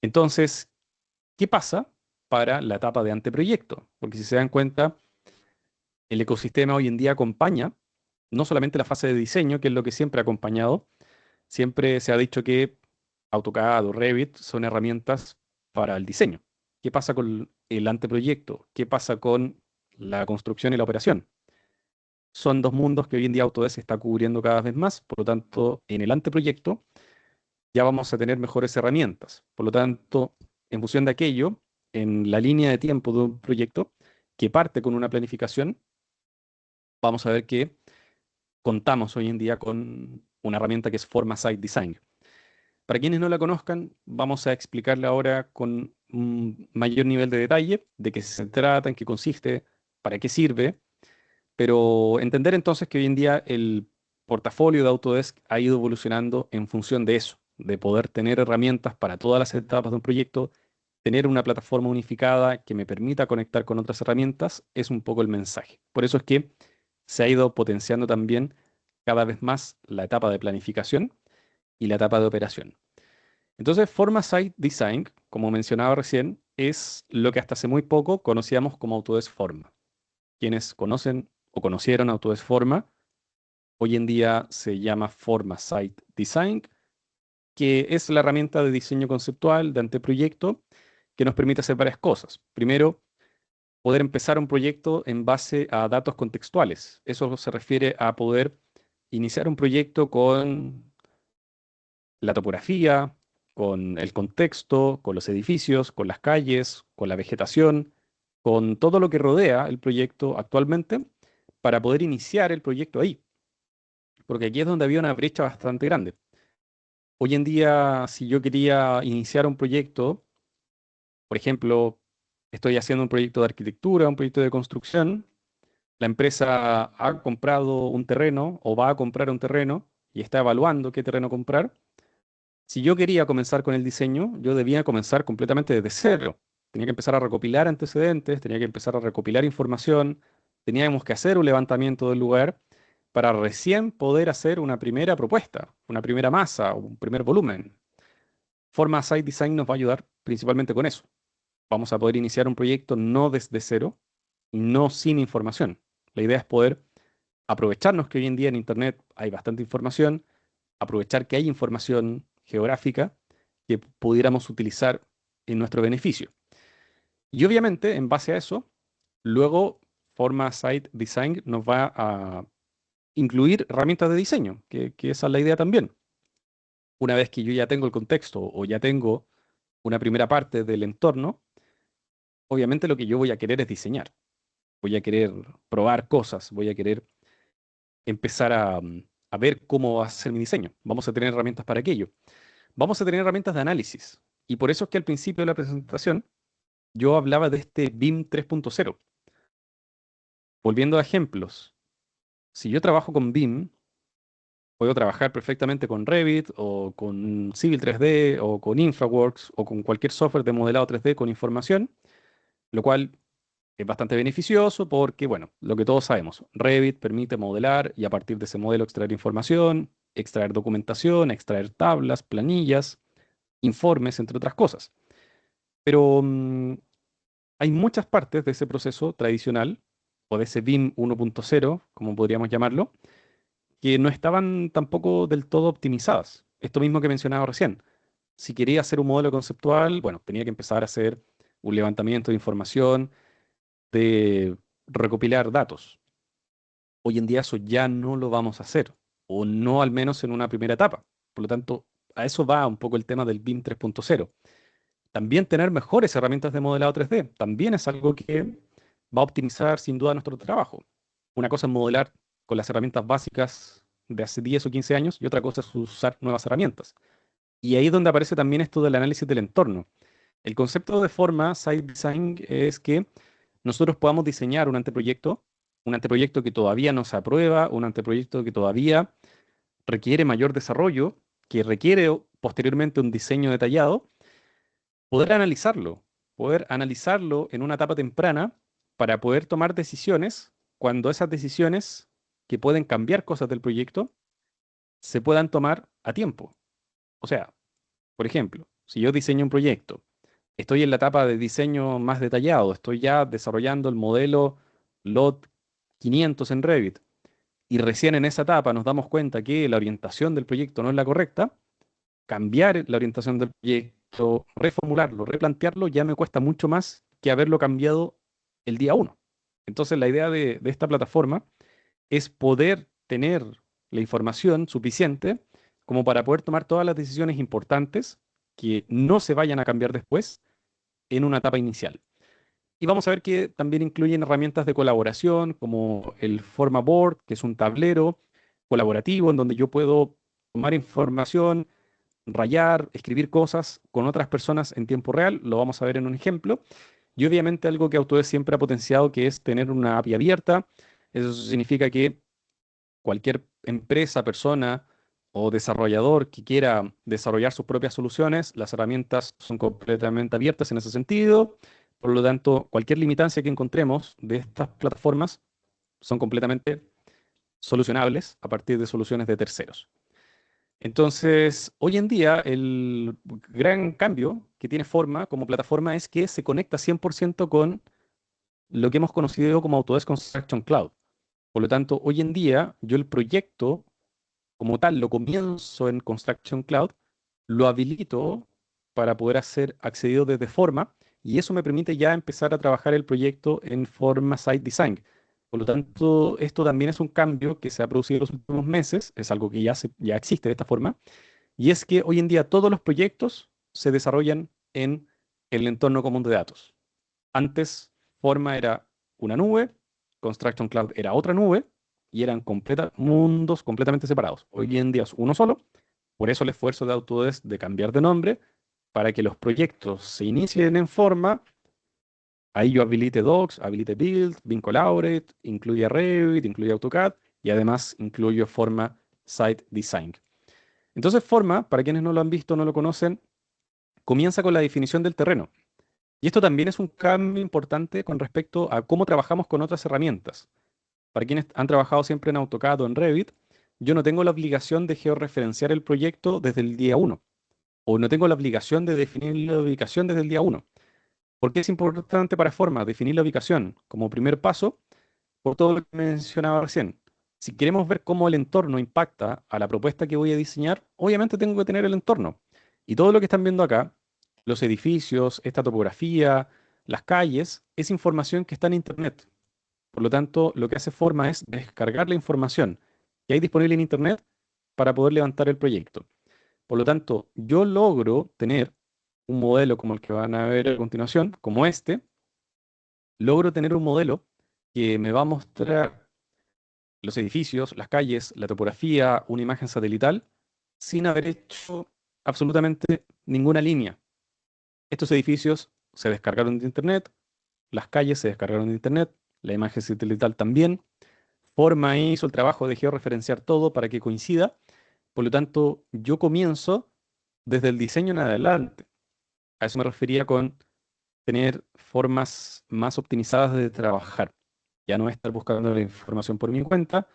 Entonces, ¿qué pasa para la etapa de anteproyecto? Porque si se dan cuenta, el ecosistema hoy en día acompaña no solamente la fase de diseño, que es lo que siempre ha acompañado, siempre se ha dicho que AutoCAD o Revit son herramientas para el diseño. ¿Qué pasa con el anteproyecto? ¿Qué pasa con la construcción y la operación? Son dos mundos que hoy en día Autodesk está cubriendo cada vez más, por lo tanto, en el anteproyecto ya vamos a tener mejores herramientas. Por lo tanto, en función de aquello, en la línea de tiempo de un proyecto que parte con una planificación, vamos a ver que contamos hoy en día con una herramienta que es Forma Site Design. Para quienes no la conozcan, vamos a explicarle ahora con un mayor nivel de detalle de qué se trata, en qué consiste, para qué sirve, pero entender entonces que hoy en día el portafolio de Autodesk ha ido evolucionando en función de eso, de poder tener herramientas para todas las etapas de un proyecto, tener una plataforma unificada que me permita conectar con otras herramientas, es un poco el mensaje. Por eso es que se ha ido potenciando también cada vez más la etapa de planificación y la etapa de operación. Entonces, Forma Site Design, como mencionaba recién, es lo que hasta hace muy poco conocíamos como Autodesk Forma. Quienes conocen o conocieron Autodesk Forma, hoy en día se llama Forma Site Design, que es la herramienta de diseño conceptual de anteproyecto que nos permite hacer varias cosas. Primero, poder empezar un proyecto en base a datos contextuales. Eso se refiere a poder iniciar un proyecto con la topografía, con el contexto, con los edificios, con las calles, con la vegetación, con todo lo que rodea el proyecto actualmente, para poder iniciar el proyecto ahí, porque aquí es donde había una brecha bastante grande. Hoy en día, si yo quería iniciar un proyecto, por ejemplo, estoy haciendo un proyecto de arquitectura, un proyecto de construcción, la empresa ha comprado un terreno o va a comprar un terreno y está evaluando qué terreno comprar. Si yo quería comenzar con el diseño, yo debía comenzar completamente desde cero. Tenía que empezar a recopilar antecedentes, tenía que empezar a recopilar información, teníamos que hacer un levantamiento del lugar para recién poder hacer una primera propuesta, una primera masa, un primer volumen. Forma Site Design nos va a ayudar principalmente con eso. Vamos a poder iniciar un proyecto no desde cero y no sin información. La idea es poder aprovecharnos que hoy en día en Internet hay bastante información, aprovechar que hay información geográfica que pudiéramos utilizar en nuestro beneficio. Y obviamente, en base a eso, luego Forma Site Design nos va a incluir herramientas de diseño, que esa es la idea también. Una vez que yo ya tengo el contexto o ya tengo una primera parte del entorno, obviamente lo que yo voy a querer es diseñar. Voy a querer probar cosas, voy a querer empezar a ver cómo va a ser mi diseño. Vamos a tener herramientas para aquello. Vamos a tener herramientas de análisis. Y por eso es que al principio de la presentación yo hablaba de este BIM 3.0. Volviendo a ejemplos, si yo trabajo con BIM, puedo trabajar perfectamente con Revit o con Civil 3D o con InfraWorks o con cualquier software de modelado 3D con información, lo cual es bastante beneficioso porque, bueno, lo que todos sabemos, Revit permite modelar y a partir de ese modelo extraer información, extraer documentación, extraer tablas, planillas, informes, entre otras cosas. Pero hay muchas partes de ese proceso tradicional, o de ese BIM 1.0, como podríamos llamarlo, que no estaban tampoco del todo optimizadas. Esto mismo que mencionaba recién. Si quería hacer un modelo conceptual, bueno, tenía que empezar a hacer un levantamiento de información, de recopilar datos. Hoy en día eso ya no lo vamos a hacer, o no al menos en una primera etapa. Por lo tanto, a eso va un poco el tema del BIM 3.0. También tener mejores herramientas de modelado 3D también es algo que va a optimizar sin duda nuestro trabajo. Una cosa es modelar con las herramientas básicas de hace 10 o 15 años y otra cosa es usar nuevas herramientas. Y ahí es donde aparece también esto del análisis del entorno. El concepto de forma site design es que nosotros podamos diseñar un anteproyecto que todavía no se aprueba, un anteproyecto que todavía requiere mayor desarrollo, que requiere posteriormente un diseño detallado, poder analizarlo en una etapa temprana para poder tomar decisiones cuando esas decisiones que pueden cambiar cosas del proyecto se puedan tomar a tiempo. O sea, por ejemplo, si yo diseño un proyecto, estoy en la etapa de diseño más detallado, estoy ya desarrollando el modelo LOT 500 en Revit y recién en esa etapa nos damos cuenta que la orientación del proyecto no es la correcta, cambiar la orientación del proyecto, reformularlo, replantearlo, ya me cuesta mucho más que haberlo cambiado el día uno. Entonces, la idea de esta plataforma es poder tener la información suficiente como para poder tomar todas las decisiones importantes que no se vayan a cambiar después en una etapa inicial. Y vamos a ver que también incluyen herramientas de colaboración como el Forma Board, que es un tablero colaborativo en donde yo puedo tomar información, rayar, escribir cosas con otras personas en tiempo real, lo vamos a ver en un ejemplo. Y obviamente algo que Autodesk siempre ha potenciado, que es tener una API abierta. Eso significa que cualquier empresa, persona o desarrollador que quiera desarrollar sus propias soluciones, las herramientas son completamente abiertas en ese sentido. Por lo tanto, cualquier limitancia que encontremos de estas plataformas son completamente solucionables a partir de soluciones de terceros. Entonces, hoy en día, el gran cambio que tiene Forma como plataforma es que se conecta 100% con lo que hemos conocido como Autodesk Construction Cloud. Por lo tanto, hoy en día, yo el proyecto como tal lo comienzo en Construction Cloud, lo habilito para poder hacer accedido desde Forma y eso me permite ya empezar a trabajar el proyecto en Forma Site Design. Por lo tanto, esto también es un cambio que se ha producido en los últimos meses, es algo que ya existe de esta forma, y es que hoy en día todos los proyectos se desarrollan en el entorno común de datos. Antes, Forma era una nube, Construction Cloud era otra nube, y eran mundos completamente separados. Hoy en día es uno solo, por eso el esfuerzo de Autodesk de cambiar de nombre, para que los proyectos se inicien en Forma. Ahí yo habilite Docs, habilite Build, Vim Collaborate, incluye Revit, incluye AutoCAD, y además incluyo Forma Site Design. Entonces, Forma, para quienes no lo han visto, no lo conocen, comienza con la definición del terreno. Y esto también es un cambio importante con respecto a cómo trabajamos con otras herramientas. Para quienes han trabajado siempre en AutoCAD o en Revit, yo no tengo la obligación de georreferenciar el proyecto desde el día uno, o no tengo la obligación de definir la ubicación desde el día uno. ¿Por qué es importante para Forma definir la ubicación como primer paso? Por todo lo que mencionaba recién. Si queremos ver cómo el entorno impacta a la propuesta que voy a diseñar, obviamente tengo que tener el entorno. Y todo lo que están viendo acá, los edificios, esta topografía, las calles, es información que está en Internet. Por lo tanto, lo que hace Forma es descargar la información que hay disponible en Internet para poder levantar el proyecto. Por lo tanto, yo logro tener un modelo como el que van a ver a continuación, como este, logro tener un modelo que me va a mostrar los edificios, las calles, la topografía, una imagen satelital, sin haber hecho absolutamente ninguna línea. Estos edificios se descargaron de Internet, las calles se descargaron de Internet, la imagen satelital también. Forma hizo el trabajo de georreferenciar todo para que coincida. Por lo tanto, yo comienzo desde el diseño en adelante. A eso me refería con tener formas más optimizadas de trabajar. Ya no estar buscando la información por mi cuenta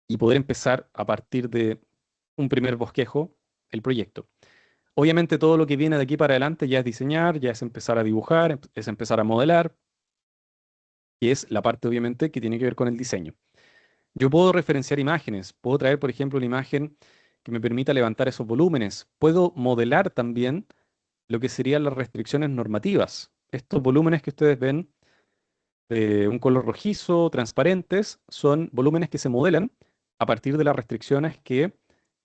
y poder empezar a partir de un primer bosquejo el proyecto. Obviamente todo lo que viene de aquí para adelante ya es diseñar, ya es empezar a dibujar, es empezar a modelar, y es la parte obviamente que tiene que ver con el diseño. Yo puedo referenciar imágenes, puedo traer, por ejemplo, una imagen que me permita levantar esos volúmenes. Puedo modelar también lo que serían las restricciones normativas. Estos volúmenes que ustedes ven de un color rojizo, transparentes, son volúmenes que se modelan a partir de las restricciones que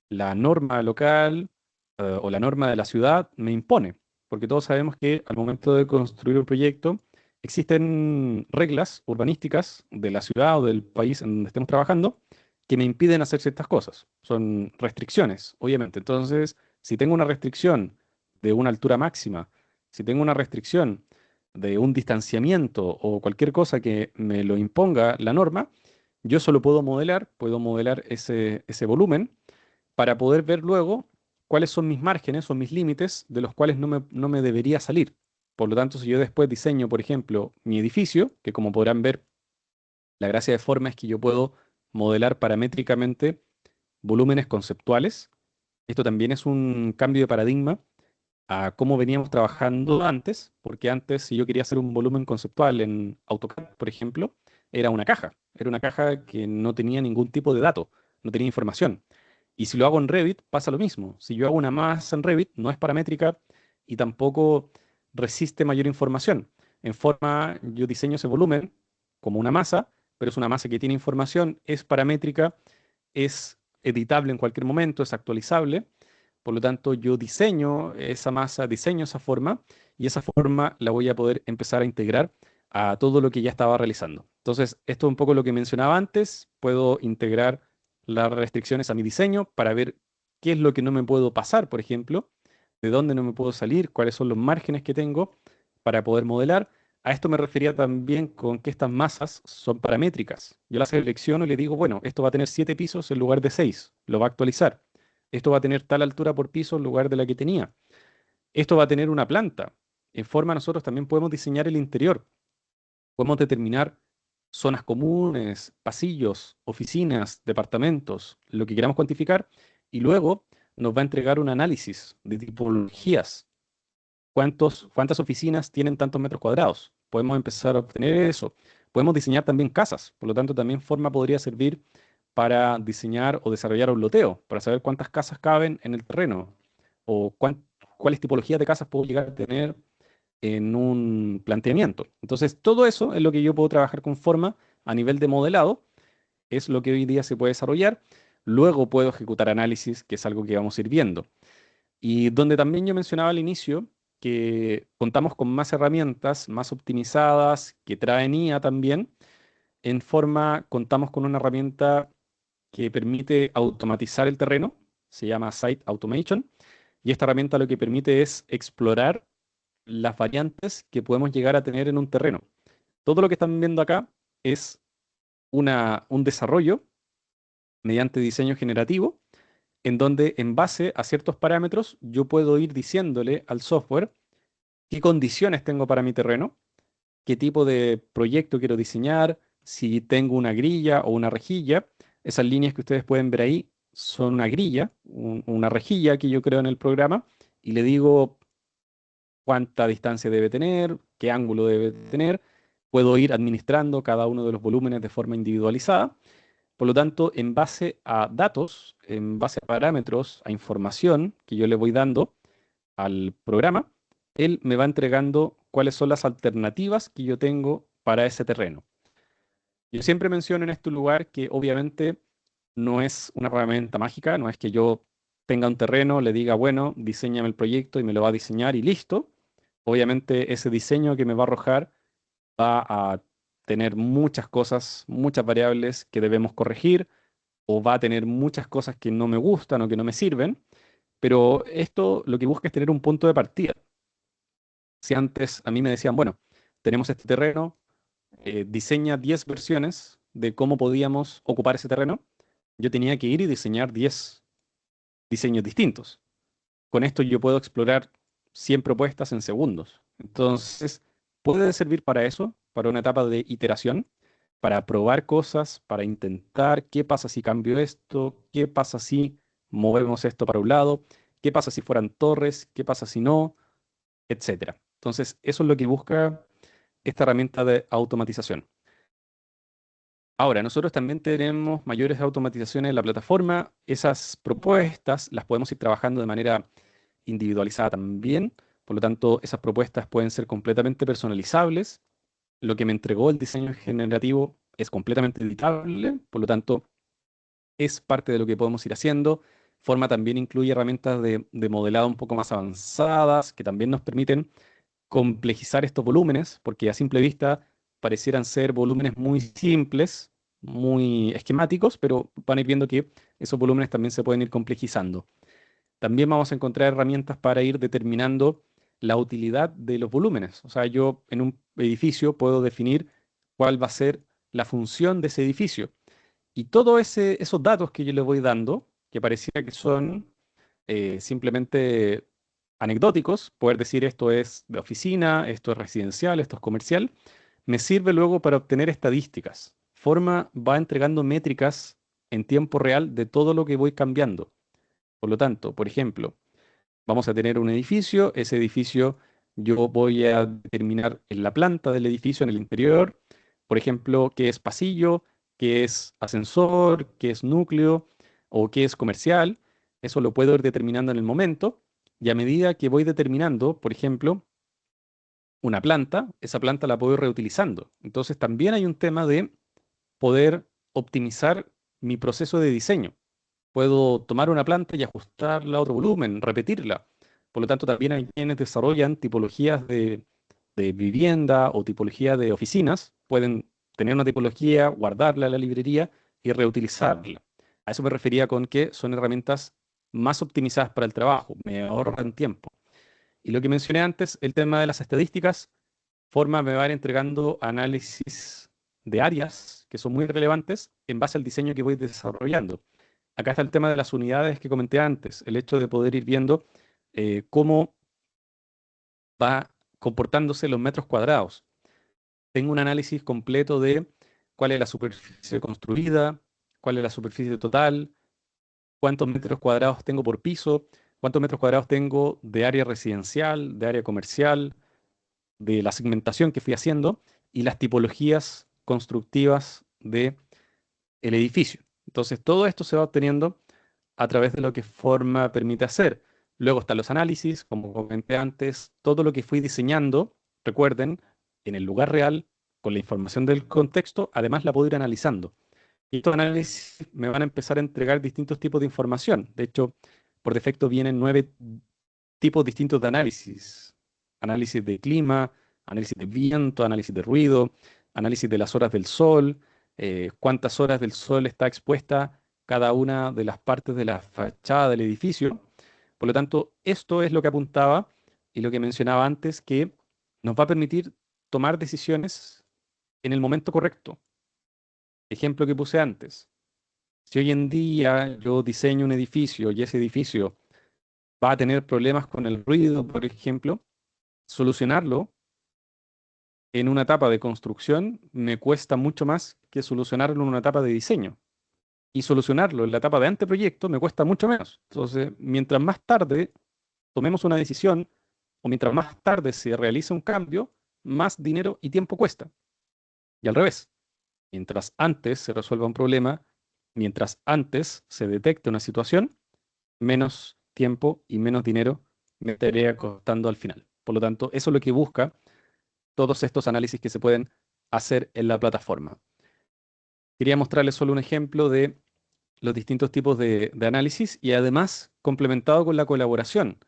la norma local o la norma de la ciudad me impone. Porque todos sabemos que al momento de construir un proyecto existen reglas urbanísticas de la ciudad o del país en donde estemos trabajando que me impiden hacer ciertas cosas. Son restricciones, obviamente. Entonces, si tengo una restricción de una altura máxima, si tengo una restricción de un distanciamiento o cualquier cosa que me lo imponga la norma, yo solo puedo modelar ese volumen para poder ver luego cuáles son mis márgenes o mis límites de los cuales no me debería salir. Por lo tanto, si yo después diseño, por ejemplo, mi edificio, que como podrán ver, la gracia de Forma es que yo puedo modelar paramétricamente volúmenes conceptuales. Esto también es un cambio de paradigma a cómo veníamos trabajando antes, porque antes si yo quería hacer un volumen conceptual en AutoCAD, por ejemplo, era una caja que no tenía ningún tipo de dato, no tenía información. Y si lo hago en Revit, pasa lo mismo. Si yo hago una masa en Revit, no es paramétrica y tampoco resiste mayor información. En Forma, yo diseño ese volumen como una masa, pero es una masa que tiene información, es paramétrica, es editable en cualquier momento, es actualizable. Por lo tanto, yo diseño esa masa, diseño esa forma y esa forma la voy a poder empezar a integrar a todo lo que ya estaba realizando. Entonces, esto es un poco lo que mencionaba antes. Puedo integrar las restricciones a mi diseño para ver qué es lo que no me puedo pasar, por ejemplo, de dónde no me puedo salir, cuáles son los márgenes que tengo para poder modelar. A esto me refería también con que estas masas son paramétricas. Yo las selecciono y le digo, bueno, esto va a tener 7 pisos en lugar de 6, lo va a actualizar. Esto va a tener tal altura por piso en lugar de la que tenía. Esto va a tener una planta. En Forma nosotros también podemos diseñar el interior. Podemos determinar zonas comunes, pasillos, oficinas, departamentos, lo que queramos cuantificar, y luego nos va a entregar un análisis de tipologías. ¿Cuántas oficinas tienen tantos metros cuadrados? Podemos empezar a obtener eso. Podemos diseñar también casas, por lo tanto también Forma podría servir para diseñar o desarrollar un loteo, para saber cuántas casas caben en el terreno o cuáles tipologías de casas puedo llegar a tener en un planteamiento. Entonces, todo eso es lo que yo puedo trabajar con Forma a nivel de modelado, es lo que hoy día se puede desarrollar. Luego puedo ejecutar análisis, que es algo que vamos a ir viendo. Y donde también yo mencionaba al inicio que contamos con más herramientas, más optimizadas, que traen IA también. En Forma contamos con una herramienta que permite automatizar el terreno, se llama Site Automation, y esta herramienta lo que permite es explorar las variantes que podemos llegar a tener en un terreno. Todo lo que están viendo acá es un desarrollo mediante diseño generativo, en donde en base a ciertos parámetros yo puedo ir diciéndole al software qué condiciones tengo para mi terreno, qué tipo de proyecto quiero diseñar, si tengo una grilla o una rejilla. Esas líneas que ustedes pueden ver ahí son una grilla, una rejilla que yo creo en el programa, y le digo cuánta distancia debe tener, qué ángulo debe tener. Puedo ir administrando cada uno de los volúmenes de forma individualizada. Por lo tanto, en base a datos, en base a parámetros, a información que yo le voy dando al programa, él me va entregando cuáles son las alternativas que yo tengo para ese terreno. Yo siempre menciono en este lugar que obviamente no es una herramienta mágica, no es que yo tenga un terreno, le diga, bueno, diseñame el proyecto y me lo va a diseñar y listo. Obviamente ese diseño que me va a arrojar va a tener muchas cosas, muchas variables que debemos corregir, o va a tener muchas cosas que no me gustan o que no me sirven, pero esto lo que busca es tener un punto de partida. Si antes a mí me decían, bueno, tenemos este terreno, diseña 10 versiones de cómo podíamos ocupar ese terreno, yo tenía que ir y diseñar 10 diseños distintos. Con esto yo puedo explorar 100 propuestas en segundos. Entonces, puede servir para eso, para una etapa de iteración, para probar cosas, para intentar qué pasa si cambio esto, qué pasa si movemos esto para un lado, qué pasa si fueran torres, qué pasa si no, etcétera. Entonces, eso es lo que busca esta herramienta de automatización. Ahora, nosotros también tenemos mayores automatizaciones en la plataforma. Esas propuestas las podemos ir trabajando de manera individualizada también. Por lo tanto, esas propuestas pueden ser completamente personalizables. Lo que me entregó el diseño generativo es completamente editable. Por lo tanto, es parte de lo que podemos ir haciendo. Forma también incluye herramientas de modelado un poco más avanzadas que también nos permiten complejizar estos volúmenes, porque a simple vista parecieran ser volúmenes muy simples, muy esquemáticos, pero van a ir viendo que esos volúmenes también se pueden ir complejizando. También vamos a encontrar herramientas para ir determinando la utilidad de los volúmenes. O sea, yo en un edificio puedo definir cuál va a ser la función de ese edificio. Y todos esos datos que yo le voy dando, que pareciera que son simplemente anecdóticos, poder decir esto es de oficina, esto es residencial, esto es comercial, me sirve luego para obtener estadísticas. Forma va entregando métricas en tiempo real de todo lo que voy cambiando. Por lo tanto, por ejemplo, vamos a tener un edificio, ese edificio yo voy a determinar en la planta del edificio, en el interior, por ejemplo, qué es pasillo, qué es ascensor, qué es núcleo o qué es comercial. Eso lo puedo ir determinando en el momento y a medida que voy determinando, por ejemplo, una planta, esa planta la puedo ir reutilizando. Entonces también hay un tema de poder optimizar mi proceso de diseño. Puedo tomar una planta y ajustarla a otro volumen, repetirla. Por lo tanto, también hay quienes desarrollan tipologías de vivienda o tipología de oficinas. Pueden tener una tipología, guardarla en la librería y reutilizarla. A eso me refería con que son herramientas más optimizadas para el trabajo, me ahorran tiempo. Y lo que mencioné antes, el tema de las estadísticas, Forma me va a ir entregando análisis de áreas que son muy relevantes en base al diseño que voy desarrollando. Acá está el tema de las unidades que comenté antes, el hecho de poder ir viendo cómo va comportándose los metros cuadrados. Tengo un análisis completo de cuál es la superficie construida, cuál es la superficie total, cuántos metros cuadrados tengo por piso, cuántos metros cuadrados tengo de área residencial, de área comercial, de la segmentación que fui haciendo y las tipologías constructivas del edificio. Entonces, todo esto se va obteniendo a través de lo que Forma permite hacer. Luego están los análisis, como comenté antes, todo lo que fui diseñando, recuerden, en el lugar real, con la información del contexto, además la puedo ir analizando. Y estos análisis me van a empezar a entregar distintos tipos de información. De hecho, por defecto vienen 9 tipos distintos de análisis. Análisis de clima, análisis de viento, análisis de ruido, análisis de las horas del sol, cuántas horas del sol está expuesta cada una de las partes de la fachada del edificio. Por lo tanto, esto es lo que apuntaba y lo que mencionaba antes, que nos va a permitir tomar decisiones en el momento correcto. Ejemplo que puse antes. Si hoy en día yo diseño un edificio y ese edificio va a tener problemas con el ruido, por ejemplo, solucionarlo en una etapa de construcción me cuesta mucho más que solucionarlo en una etapa de diseño. Y solucionarlo en la etapa de anteproyecto me cuesta mucho menos. Entonces, mientras más tarde tomemos una decisión o mientras más tarde se realice un cambio, más dinero y tiempo cuesta. Y al revés, mientras antes se resuelva un problema, mientras antes se detecte una situación, menos tiempo y menos dinero me estaría costando al final. Por lo tanto, eso es lo que busca todos estos análisis que se pueden hacer en la plataforma. Quería mostrarles solo un ejemplo de los distintos tipos de análisis y además complementado con la colaboración,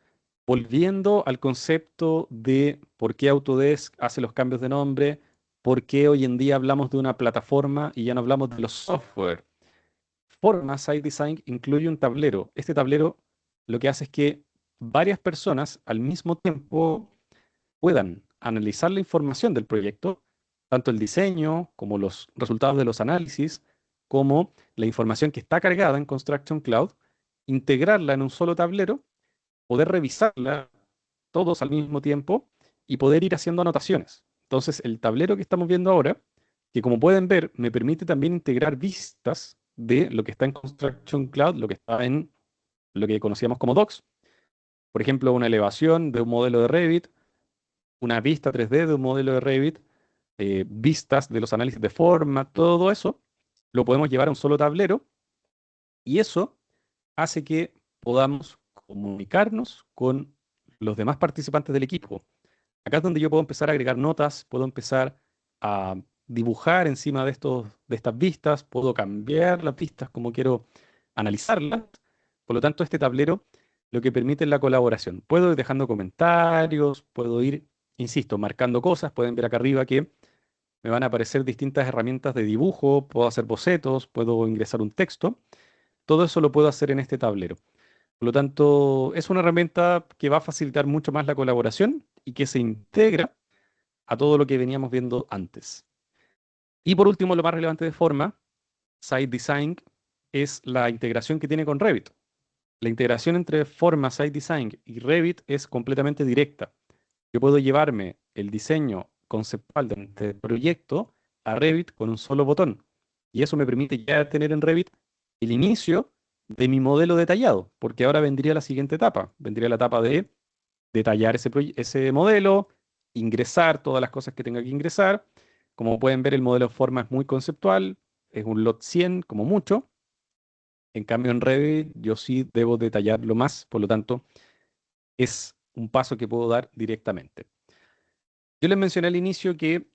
volviendo al concepto de por qué Autodesk hace los cambios de nombre, por qué hoy en día hablamos de una plataforma y ya no hablamos de los software. Forma Site Design incluye un tablero. Este tablero lo que hace es que varias personas al mismo tiempo puedan analizar la información del proyecto, tanto el diseño como los resultados de los análisis, como la información que está cargada en Construction Cloud, integrarla en un solo tablero, poder revisarla todos al mismo tiempo y poder ir haciendo anotaciones. Entonces, el tablero que estamos viendo ahora, que como pueden ver, me permite también integrar vistas de lo que está en Construction Cloud, lo que está en lo que conocíamos como Docs. Por ejemplo, una elevación de un modelo de Revit, una vista 3D de un modelo de Revit, vistas de los análisis de forma, todo eso lo podemos llevar a un solo tablero y eso hace que podamos comunicarnos con los demás participantes del equipo. Acá es donde yo puedo empezar a agregar notas, puedo empezar a dibujar encima de estas vistas, puedo cambiar las vistas como quiero analizarlas. Por lo tanto, este tablero lo que permite es la colaboración. Puedo ir dejando comentarios, puedo ir, insisto, marcando cosas. Pueden ver acá arriba que me van a aparecer distintas herramientas de dibujo, puedo hacer bocetos, puedo ingresar un texto. Todo eso lo puedo hacer en este tablero. Por lo tanto, es una herramienta que va a facilitar mucho más la colaboración y que se integra a todo lo que veníamos viendo antes. Y por último, lo más relevante de Forma, Site Design, es la integración que tiene con Revit. La integración entre Forma, Site Design y Revit es completamente directa. Yo puedo llevarme el diseño conceptual de este proyecto a Revit con un solo botón. Y eso me permite ya tener en Revit el inicio de mi modelo detallado, porque ahora vendría la siguiente etapa. Vendría la etapa de detallar ese modelo, ingresar todas las cosas que tenga que ingresar. Como pueden ver, el modelo de forma es muy conceptual, es un lot 100 como mucho. En cambio, en Revit yo sí debo detallarlo más, por lo tanto, es un paso que puedo dar directamente. Yo les mencioné al inicio que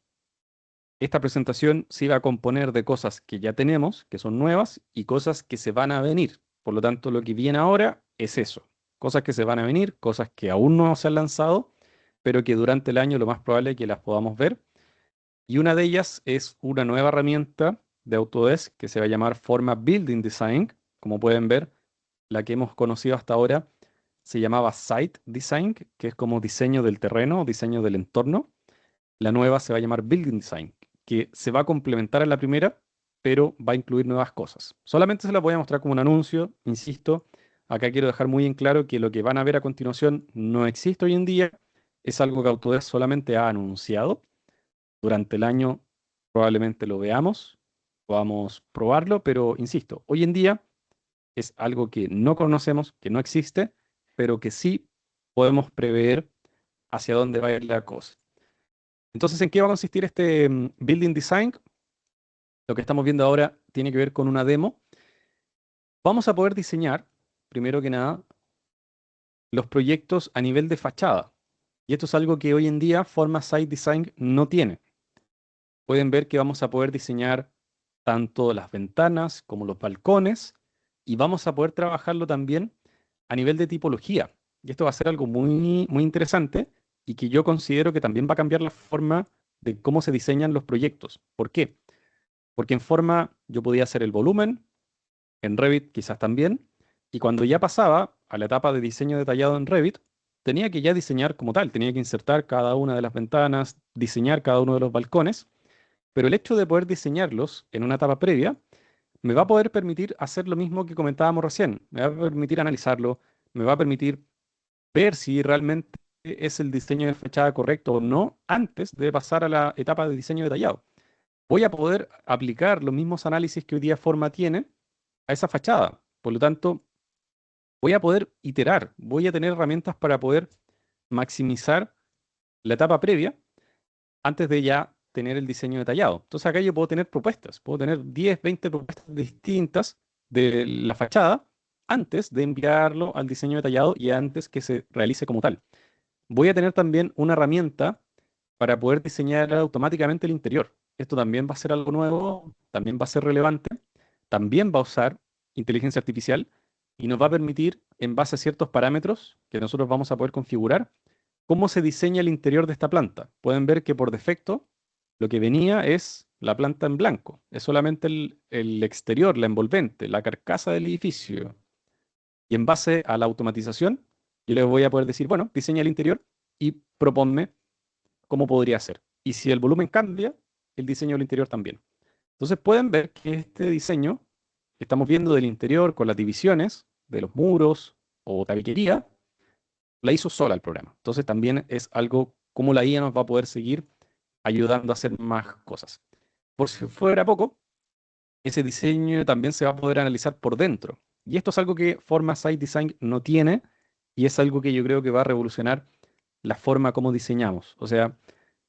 esta presentación se iba a componer de cosas que ya tenemos, que son nuevas, y cosas que se van a venir. Por lo tanto, lo que viene ahora es eso. Cosas que se van a venir, cosas que aún no se han lanzado, pero que durante el año lo más probable es que las podamos ver. Y una de ellas es una nueva herramienta de Autodesk que se va a llamar Forma Building Design. Como pueden ver, la que hemos conocido hasta ahora se llamaba Site Design, que es como diseño del terreno, diseño del entorno. La nueva se va a llamar Building Design, que se va a complementar a la primera, pero va a incluir nuevas cosas. Solamente se las voy a mostrar como un anuncio, insisto. Acá quiero dejar muy en claro que lo que van a ver a continuación no existe hoy en día, es algo que Autodesk solamente ha anunciado. Durante el año probablemente lo veamos, podamos probarlo, pero insisto, hoy en día es algo que no conocemos, que no existe, pero que sí podemos prever hacia dónde va a ir la cosa. Entonces, ¿en qué va a consistir este Building Design? Lo que estamos viendo ahora tiene que ver con una demo. Vamos a poder diseñar, primero que nada, los proyectos a nivel de fachada. Y esto es algo que hoy en día Forma Site Design no tiene. Pueden ver que vamos a poder diseñar tanto las ventanas como los balcones y vamos a poder trabajarlo también a nivel de tipología. Y esto va a ser algo muy, muy interesante y que yo considero que también va a cambiar la forma de cómo se diseñan los proyectos. ¿Por qué? Porque en Forma yo podía hacer el volumen, en Revit quizás también, y cuando ya pasaba a la etapa de diseño detallado en Revit, tenía que ya diseñar como tal, tenía que insertar cada una de las ventanas, diseñar cada uno de los balcones, pero el hecho de poder diseñarlos en una etapa previa me va a poder permitir hacer lo mismo que comentábamos recién, me va a permitir analizarlo, me va a permitir ver si realmente es el diseño de fachada correcto o no antes de pasar a la etapa de diseño detallado. Voy a poder aplicar los mismos análisis que hoy día Forma tiene a esa fachada. Por lo tanto, voy a poder iterar, voy a tener herramientas para poder maximizar la etapa previa antes de ya tener el diseño detallado. Entonces acá yo puedo tener 10, 20 propuestas distintas de la fachada antes de enviarlo al diseño detallado y antes que se realice como tal. Voy a tener también una herramienta para poder diseñar automáticamente el interior. Esto también va a ser algo nuevo, también va a ser relevante, también va a usar inteligencia artificial y nos va a permitir, en base a ciertos parámetros que nosotros vamos a poder configurar, cómo se diseña el interior de esta planta. Pueden ver que por defecto lo que venía es la planta en blanco, es solamente el exterior, la envolvente, la carcasa del edificio. Y en base a la automatización, yo les voy a poder decir, bueno, diseña el interior y proponme cómo podría ser. Y si el volumen cambia, el diseño del interior también. Entonces pueden ver que este diseño que estamos viendo del interior con las divisiones de los muros o tabiquería, la hizo sola el programa. Entonces también es algo como la IA nos va a poder seguir ayudando a hacer más cosas. Por si fuera poco, ese diseño también se va a poder analizar por dentro. Y esto es algo que Forma Site Design no tiene y es algo que yo creo que va a revolucionar la forma como diseñamos. O sea,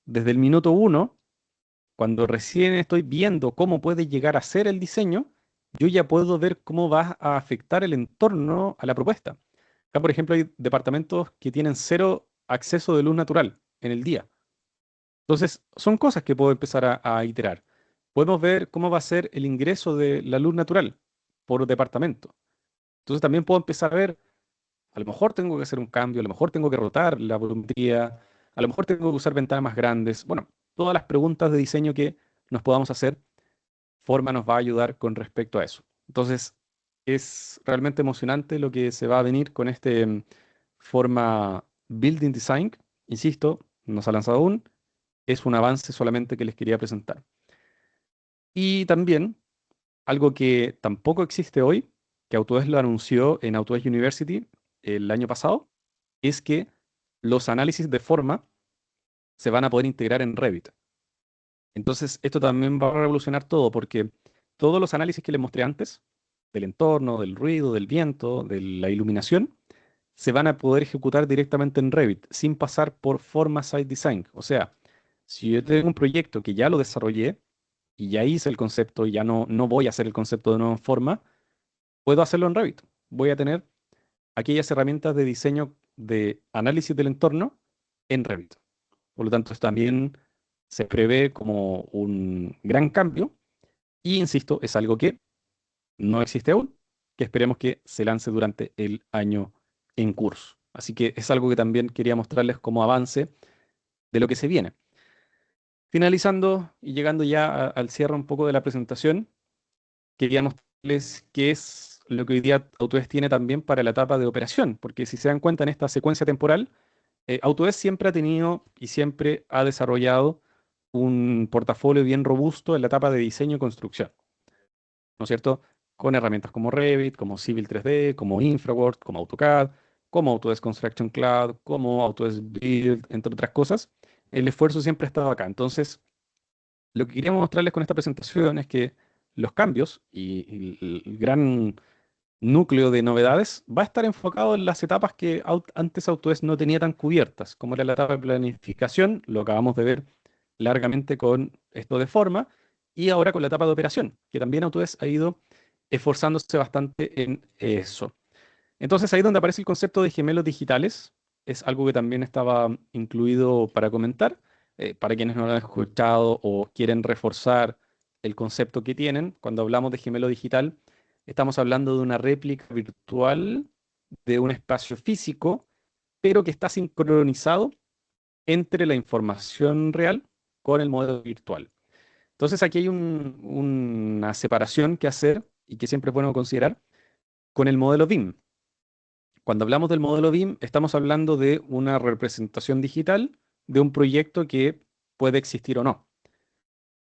desde el minuto uno, cuando recién estoy viendo cómo puede llegar a ser el diseño, yo ya puedo ver cómo va a afectar el entorno a la propuesta. Acá, por ejemplo, hay departamentos que tienen cero acceso de luz natural en el día. Entonces, son cosas que puedo empezar a iterar. Podemos ver cómo va a ser el ingreso de la luz natural por departamento. Entonces, también puedo empezar a ver, a lo mejor tengo que hacer un cambio, a lo mejor tengo que rotar la volumetría, a lo mejor tengo que usar ventanas más grandes. Bueno, todas las preguntas de diseño que nos podamos hacer, Forma nos va a ayudar con respecto a eso. Entonces, es realmente emocionante lo que se va a venir con este Forma Building Design. Insisto, no se ha lanzado aún, es un avance solamente que les quería presentar. Y también algo que tampoco existe hoy, que Autodesk lo anunció en Autodesk University el año pasado, es que los análisis de forma se van a poder integrar en Revit. Entonces, esto también va a revolucionar todo, porque todos los análisis que les mostré antes, del entorno, del ruido, del viento, de la iluminación, se van a poder ejecutar directamente en Revit, sin pasar por Forma Site Design. O sea, si yo tengo un proyecto que ya lo desarrollé y ya hice el concepto y ya no voy a hacer el concepto de nuevo en Forma, puedo hacerlo en Revit. Voy a tener aquellas herramientas de diseño de análisis del entorno en Revit. Por lo tanto, esto también se prevé como un gran cambio y, insisto, es algo que no existe aún, que esperemos que se lance durante el año en curso. Así que es algo que también quería mostrarles como avance de lo que se viene. Finalizando y llegando ya al cierre un poco de la presentación, quería mostrarles qué es lo que hoy día Autodesk tiene también para la etapa de operación, porque si se dan cuenta en esta secuencia temporal, Autodesk siempre ha tenido y siempre ha desarrollado un portafolio bien robusto en la etapa de diseño y construcción, ¿no es cierto? Con herramientas como Revit, como Civil 3D, como InfraWorks, como AutoCAD, como Autodesk Construction Cloud, como Autodesk Build, entre otras cosas. El esfuerzo siempre ha estado acá. Entonces, lo que queríamos mostrarles con esta presentación es que los cambios y el gran núcleo de novedades va a estar enfocado en las etapas que antes Autodesk no tenía tan cubiertas, como era la etapa de planificación, lo acabamos de ver largamente con esto de forma, y ahora con la etapa de operación, que también Autodesk ha ido esforzándose bastante en eso. Entonces ahí donde aparece el concepto de gemelos digitales, es algo que también estaba incluido para comentar, para quienes no lo han escuchado o quieren reforzar el concepto que tienen. Cuando hablamos de gemelo digital, estamos hablando de una réplica virtual de un espacio físico, pero que está sincronizado entre la información real con el modelo virtual. Entonces aquí hay una separación que hacer y que siempre es bueno considerar con el modelo BIM. Cuando hablamos del modelo BIM, estamos hablando de una representación digital de un proyecto que puede existir o no.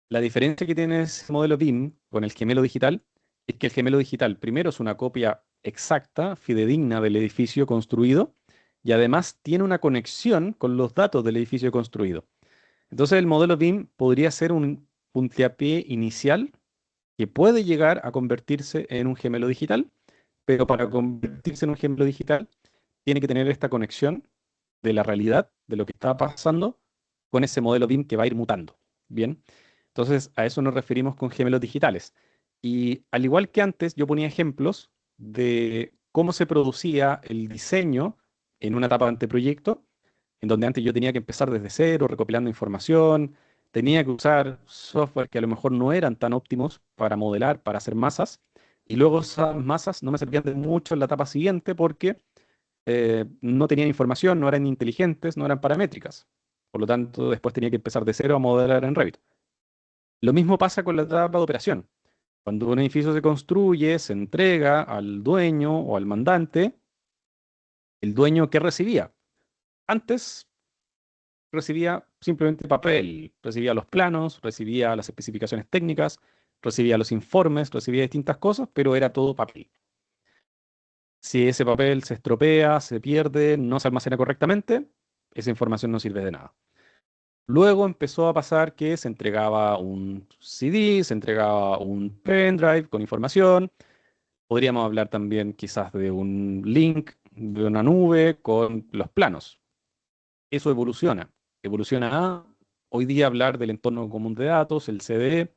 La diferencia que tiene ese modelo BIM con el gemelo digital es que el gemelo digital primero es una copia exacta, fidedigna del edificio construido y además tiene una conexión con los datos del edificio construido. Entonces el modelo BIM podría ser un puntapié inicial que puede llegar a convertirse en un gemelo digital, pero para convertirse en un gemelo digital tiene que tener esta conexión de la realidad, de lo que está pasando, con ese modelo BIM que va a ir mutando. Bien, entonces a eso nos referimos con gemelos digitales. Y al igual que antes, yo ponía ejemplos de cómo se producía el diseño en una etapa de anteproyecto, en donde antes yo tenía que empezar desde cero, recopilando información, tenía que usar software que a lo mejor no eran tan óptimos para modelar, para hacer masas, y luego esas masas no me servían de mucho en la etapa siguiente porque no tenían información, no eran inteligentes, no eran paramétricas. Por lo tanto, después tenía que empezar de cero a modelar en Revit. Lo mismo pasa con la etapa de operación. Cuando un edificio se construye, se entrega al dueño o al mandante, el dueño ¿qué recibía? Antes recibía simplemente papel, recibía los planos, recibía las especificaciones técnicas, recibía los informes, recibía distintas cosas, pero era todo papel. Si ese papel se estropea, se pierde, no se almacena correctamente, esa información no sirve de nada. Luego empezó a pasar que se entregaba un CD, se entregaba un pendrive con información. Podríamos hablar también quizás de un link de una nube con los planos. Eso evoluciona. Evoluciona a hoy día hablar del entorno común de datos, el CDE,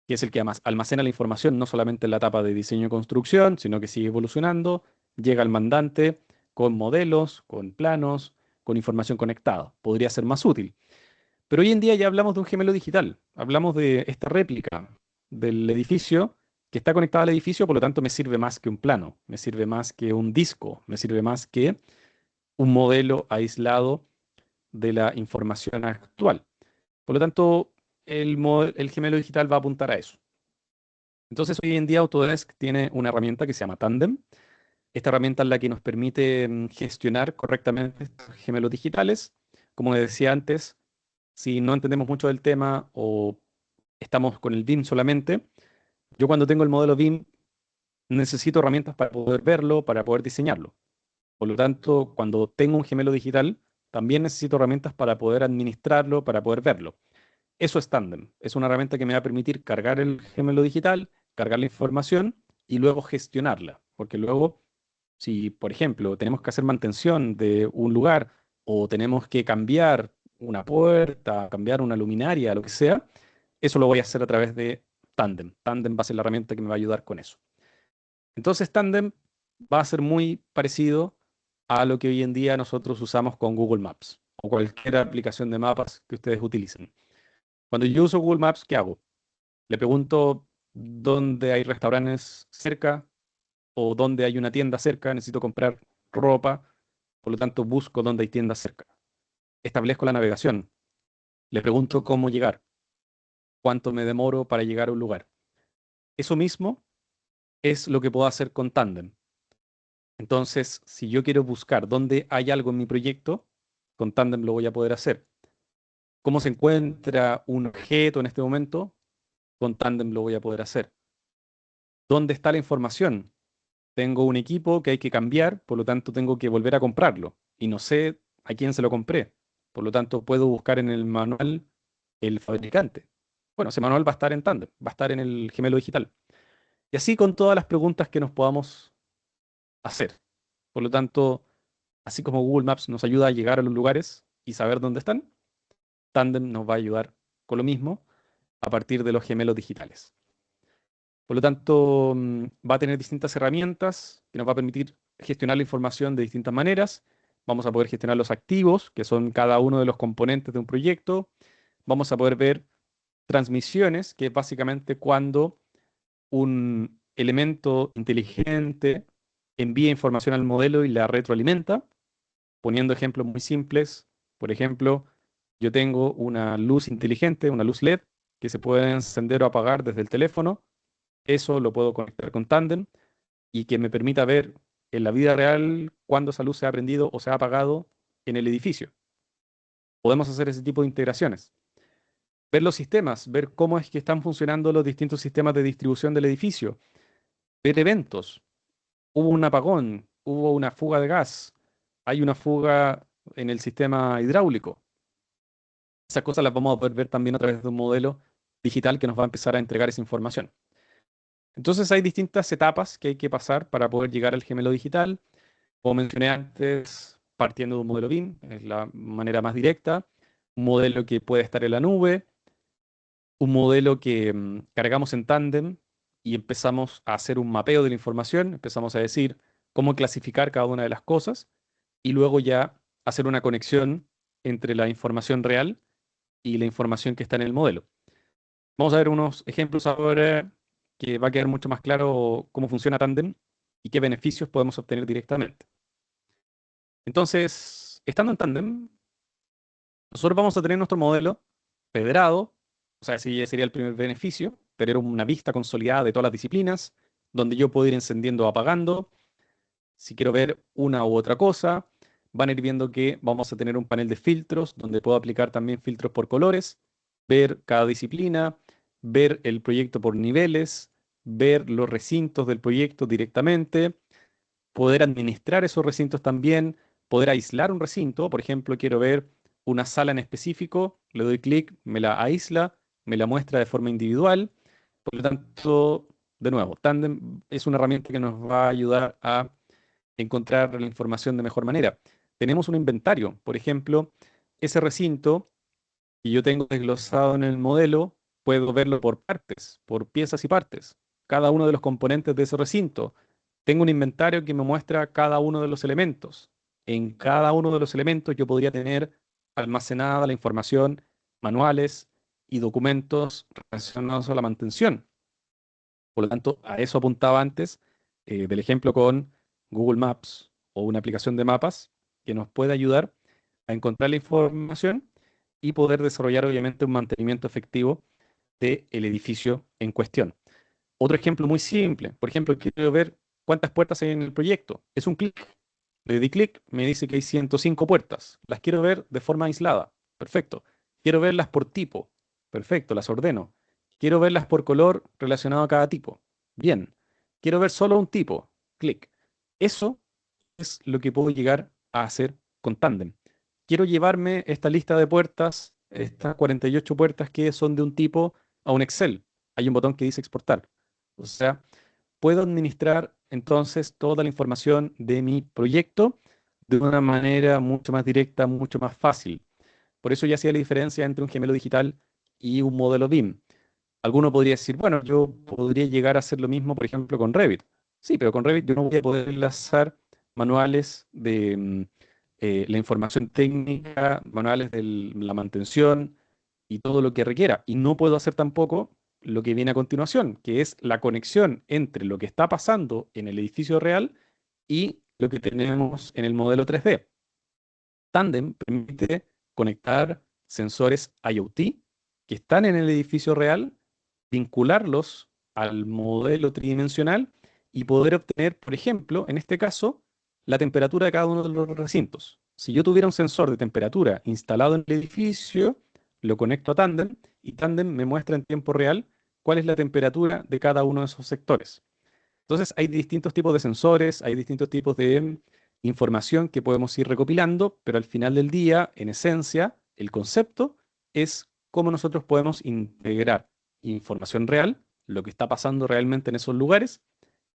que es el que almacena la información no solamente en la etapa de diseño y construcción, sino que sigue evolucionando, llega al mandante con modelos, con planos, con información conectada. Podría ser más útil. Pero hoy en día ya hablamos de un gemelo digital, hablamos de esta réplica del edificio que está conectada al edificio, por lo tanto me sirve más que un plano, me sirve más que un disco, me sirve más que un modelo aislado de la información actual. Por lo tanto, el gemelo digital va a apuntar a eso. Entonces, hoy en día Autodesk tiene una herramienta que se llama Tandem. Esta herramienta es la que nos permite gestionar correctamente estos gemelos digitales. Como decía antes, si no entendemos mucho del tema o estamos con el BIM solamente, yo cuando tengo el modelo BIM necesito herramientas para poder verlo, para poder diseñarlo. Por lo tanto, cuando tengo un gemelo digital, también necesito herramientas para poder administrarlo, para poder verlo. Eso es Tandem. Es una herramienta que me va a permitir cargar el gemelo digital, cargar la información y luego gestionarla. Porque luego, si, por ejemplo, tenemos que hacer mantención de un lugar o tenemos que cambiar una puerta, cambiar una luminaria, lo que sea, eso lo voy a hacer a través de Tandem. Tandem va a ser la herramienta que me va a ayudar con eso. Entonces, Tandem va a ser muy parecido a lo que hoy en día nosotros usamos con Google Maps o cualquier aplicación de mapas que ustedes utilicen. Cuando yo uso Google Maps, ¿qué hago? Le pregunto dónde hay restaurantes cerca o dónde hay una tienda cerca, necesito comprar ropa, por lo tanto busco dónde hay tiendas cerca. Establezco la navegación, le pregunto cómo llegar, cuánto me demoro para llegar a un lugar. Eso mismo es lo que puedo hacer con Tandem. Entonces, si yo quiero buscar dónde hay algo en mi proyecto, con Tandem lo voy a poder hacer. ¿Cómo se encuentra un objeto en este momento? Con Tandem lo voy a poder hacer. ¿Dónde está la información? Tengo un equipo que hay que cambiar, por lo tanto tengo que volver a comprarlo y no sé a quién se lo compré. Por lo tanto, puedo buscar en el manual el fabricante. Bueno, ese manual va a estar en Tandem, va a estar en el gemelo digital. Y así con todas las preguntas que nos podamos hacer. Por lo tanto, así como Google Maps nos ayuda a llegar a los lugares y saber dónde están, Tandem nos va a ayudar con lo mismo a partir de los gemelos digitales. Por lo tanto, va a tener distintas herramientas que nos va a permitir gestionar la información de distintas maneras. Vamos a poder gestionar los activos, que son cada uno de los componentes de un proyecto. Vamos a poder ver transmisiones, que es básicamente cuando un elemento inteligente envía información al modelo y la retroalimenta. Poniendo ejemplos muy simples, por ejemplo, yo tengo una luz inteligente, una luz LED, que se puede encender o apagar desde el teléfono. Eso lo puedo conectar con Tandem y que me permita ver en la vida real cuándo esa luz se ha prendido o se ha apagado en el edificio. Podemos hacer ese tipo de integraciones. Ver los sistemas, ver cómo es que están funcionando los distintos sistemas de distribución del edificio. Ver eventos. Hubo un apagón, hubo una fuga de gas, hay una fuga en el sistema hidráulico. Esas cosas las vamos a poder ver también a través de un modelo digital que nos va a empezar a entregar esa información. Entonces hay distintas etapas que hay que pasar para poder llegar al gemelo digital. Como mencioné antes, partiendo de un modelo BIM, es la manera más directa, un modelo que puede estar en la nube, un modelo que cargamos en tándem y empezamos a hacer un mapeo de la información, empezamos a decir cómo clasificar cada una de las cosas y luego ya hacer una conexión entre la información real y la información que está en el modelo. Vamos a ver unos ejemplos ahora que va a quedar mucho más claro cómo funciona Tandem y qué beneficios podemos obtener directamente. Entonces, estando en Tandem, nosotros vamos a tener nuestro modelo federado, o sea, ese ya sería el primer beneficio, tener una vista consolidada de todas las disciplinas, donde yo puedo ir encendiendo o apagando. Si quiero ver una u otra cosa, van a ir viendo que vamos a tener un panel de filtros, donde puedo aplicar también filtros por colores, ver cada disciplina, ver el proyecto por niveles, ver los recintos del proyecto directamente, poder administrar esos recintos también, poder aislar un recinto. Por ejemplo, quiero ver una sala en específico, le doy clic, me la aísla, me la muestra de forma individual. Por lo tanto, de nuevo, Tandem es una herramienta que nos va a ayudar a encontrar la información de mejor manera. Tenemos un inventario, por ejemplo, ese recinto que yo tengo desglosado en el modelo, puedo verlo por partes, por piezas y partes, cada uno de los componentes de ese recinto. Tengo un inventario que me muestra cada uno de los elementos. En cada uno de los elementos yo podría tener almacenada la información, manuales y documentos relacionados a la mantención. Por lo tanto, a eso apuntaba antes del ejemplo con Google Maps o una aplicación de mapas que nos puede ayudar a encontrar la información y poder desarrollar obviamente un mantenimiento efectivo del edificio en cuestión. Otro ejemplo muy simple, por ejemplo, quiero ver cuántas puertas hay en el proyecto. Es un clic. Le di clic, me dice que hay 105 puertas. Las quiero ver de forma aislada. Perfecto. Quiero verlas por tipo. Perfecto, las ordeno. Quiero verlas por color relacionado a cada tipo. Bien. Quiero ver solo un tipo. Clic. Eso es lo que puedo llegar a hacer con Tandem. Quiero llevarme esta lista de puertas, estas 48 puertas que son de un tipo, a un Excel. Hay un botón que dice exportar. O sea, puedo administrar entonces toda la información de mi proyecto de una manera mucho más directa, mucho más fácil. Por eso ya hacía la diferencia entre un gemelo digital y un modelo BIM. Alguno podría decir, bueno, yo podría llegar a hacer lo mismo, por ejemplo, con Revit. Sí, pero con Revit yo no voy a poder enlazar manuales de la información técnica, manuales de la mantención y todo lo que requiera. Y no puedo hacer tampoco lo que viene a continuación, que es la conexión entre lo que está pasando en el edificio real y lo que tenemos en el modelo 3D. Tandem permite conectar sensores IoT que están en el edificio real, vincularlos al modelo tridimensional y poder obtener, por ejemplo, en este caso, la temperatura de cada uno de los recintos. Si yo tuviera un sensor de temperatura instalado en el edificio, lo conecto a Tandem y Tandem me muestra en tiempo real cuál es la temperatura de cada uno de esos sectores. Entonces, hay distintos tipos de sensores, hay distintos tipos de información que podemos ir recopilando, pero al final del día, en esencia, el concepto es cómo nosotros podemos integrar información real, lo que está pasando realmente en esos lugares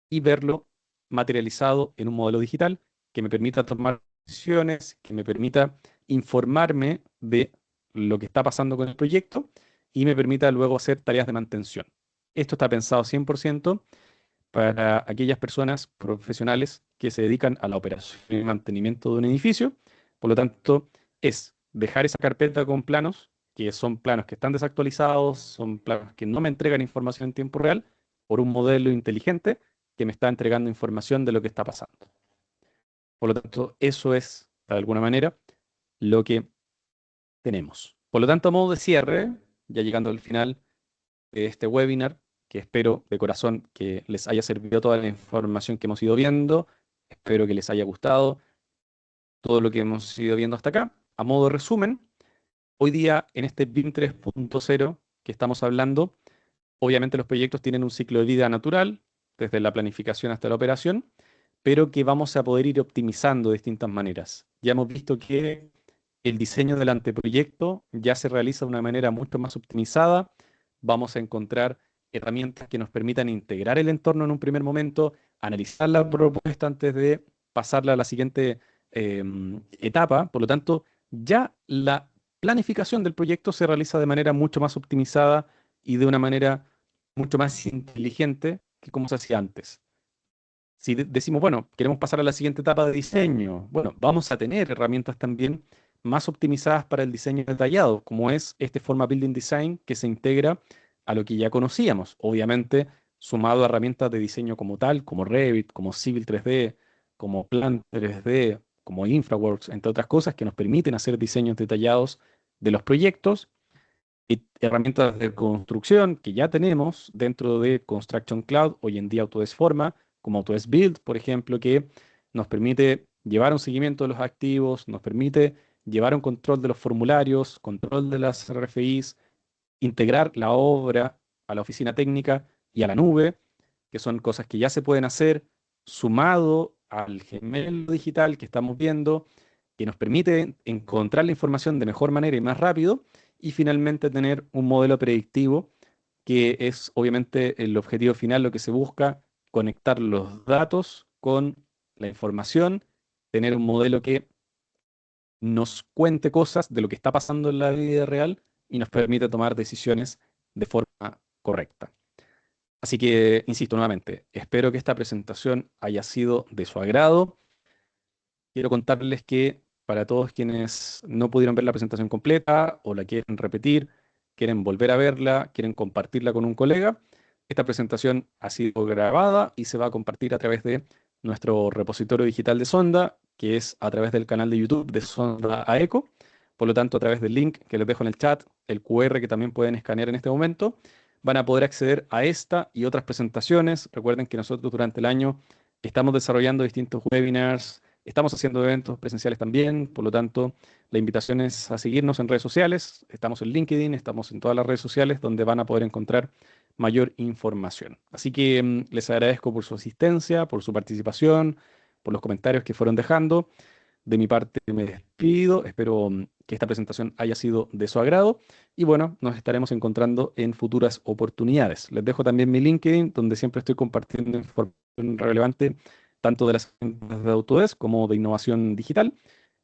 y verlo materializado en un modelo digital que me permita tomar decisiones, que me permita informarme de lo que está pasando con el proyecto y me permita luego hacer tareas de mantención. Esto está pensado 100% para aquellas personas profesionales que se dedican a la operación y mantenimiento de un edificio. Por lo tanto, es dejar esa carpeta con planos, que son planos que están desactualizados, son planos que no me entregan información en tiempo real, por un modelo inteligente que me está entregando información de lo que está pasando. Por lo tanto, eso es, de alguna manera, lo que tenemos. Por lo tanto, a modo de cierre, ya llegando al final de este webinar, que espero de corazón que les haya servido toda la información que hemos ido viendo, espero que les haya gustado todo lo que hemos ido viendo hasta acá. A modo de resumen, hoy día en este BIM 3.0 que estamos hablando, obviamente los proyectos tienen un ciclo de vida natural, desde la planificación hasta la operación, pero que vamos a poder ir optimizando de distintas maneras. Ya hemos visto que el diseño del anteproyecto ya se realiza de una manera mucho más optimizada. Vamos a encontrar herramientas que nos permitan integrar el entorno en un primer momento, analizar la propuesta antes de pasarla a la siguiente etapa. Por lo tanto, ya la planificación del proyecto se realiza de manera mucho más optimizada y de una manera mucho más inteligente que como se hacía antes. Si decimos, bueno, queremos pasar a la siguiente etapa de diseño, bueno, vamos a tener herramientas también más optimizadas para el diseño detallado, como es este Forma Building Design que se integra a lo que ya conocíamos, obviamente sumado a herramientas de diseño como tal, como Revit, como Civil 3D, como Plan 3D, como InfraWorks, entre otras cosas que nos permiten hacer diseños detallados de los proyectos y herramientas de construcción que ya tenemos dentro de Construction Cloud, hoy en día Autodesk Forma, como Autodesk Build, por ejemplo, que nos permite llevar un seguimiento de los activos, nos permite llevar un control de los formularios, control de las RFIs, integrar la obra a la oficina técnica y a la nube, que son cosas que ya se pueden hacer, sumado al gemelo digital que estamos viendo, que nos permite encontrar la información de mejor manera y más rápido, y finalmente tener un modelo predictivo, que es obviamente el objetivo final, lo que se busca, conectar los datos con la información, tener un modelo que nos cuente cosas de lo que está pasando en la vida real y nos permite tomar decisiones de forma correcta. Así que, insisto nuevamente, espero que esta presentación haya sido de su agrado. Quiero contarles que para todos quienes no pudieron ver la presentación completa o la quieren repetir, quieren volver a verla, quieren compartirla con un colega, esta presentación ha sido grabada y se va a compartir a través de nuestro repositorio digital de Sonda, que es a través del canal de YouTube de Sonda AECO. Por lo tanto, a través del link que les dejo en el chat, el QR que también pueden escanear en este momento, van a poder acceder a esta y otras presentaciones. Recuerden que nosotros durante el año estamos desarrollando distintos webinars, estamos haciendo eventos presenciales también, por lo tanto, la invitación es a seguirnos en redes sociales. Estamos en LinkedIn, estamos en todas las redes sociales donde van a poder encontrar mayor información. Así que les agradezco por su asistencia, por su participación, por los comentarios que fueron dejando. De mi parte me despido, espero que esta presentación haya sido de su agrado y bueno, nos estaremos encontrando en futuras oportunidades. Les dejo también mi LinkedIn, donde siempre estoy compartiendo información relevante tanto de las empresas de Autodesk como de innovación digital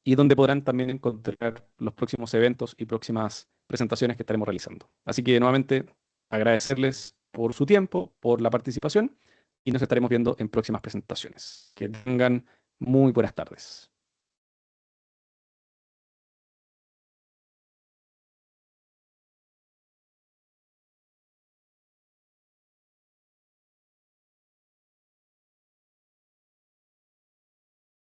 y donde podrán también encontrar los próximos eventos y próximas presentaciones que estaremos realizando. Así que nuevamente agradecerles por su tiempo, por la participación y nos estaremos viendo en próximas presentaciones. Que tengan muy buenas tardes.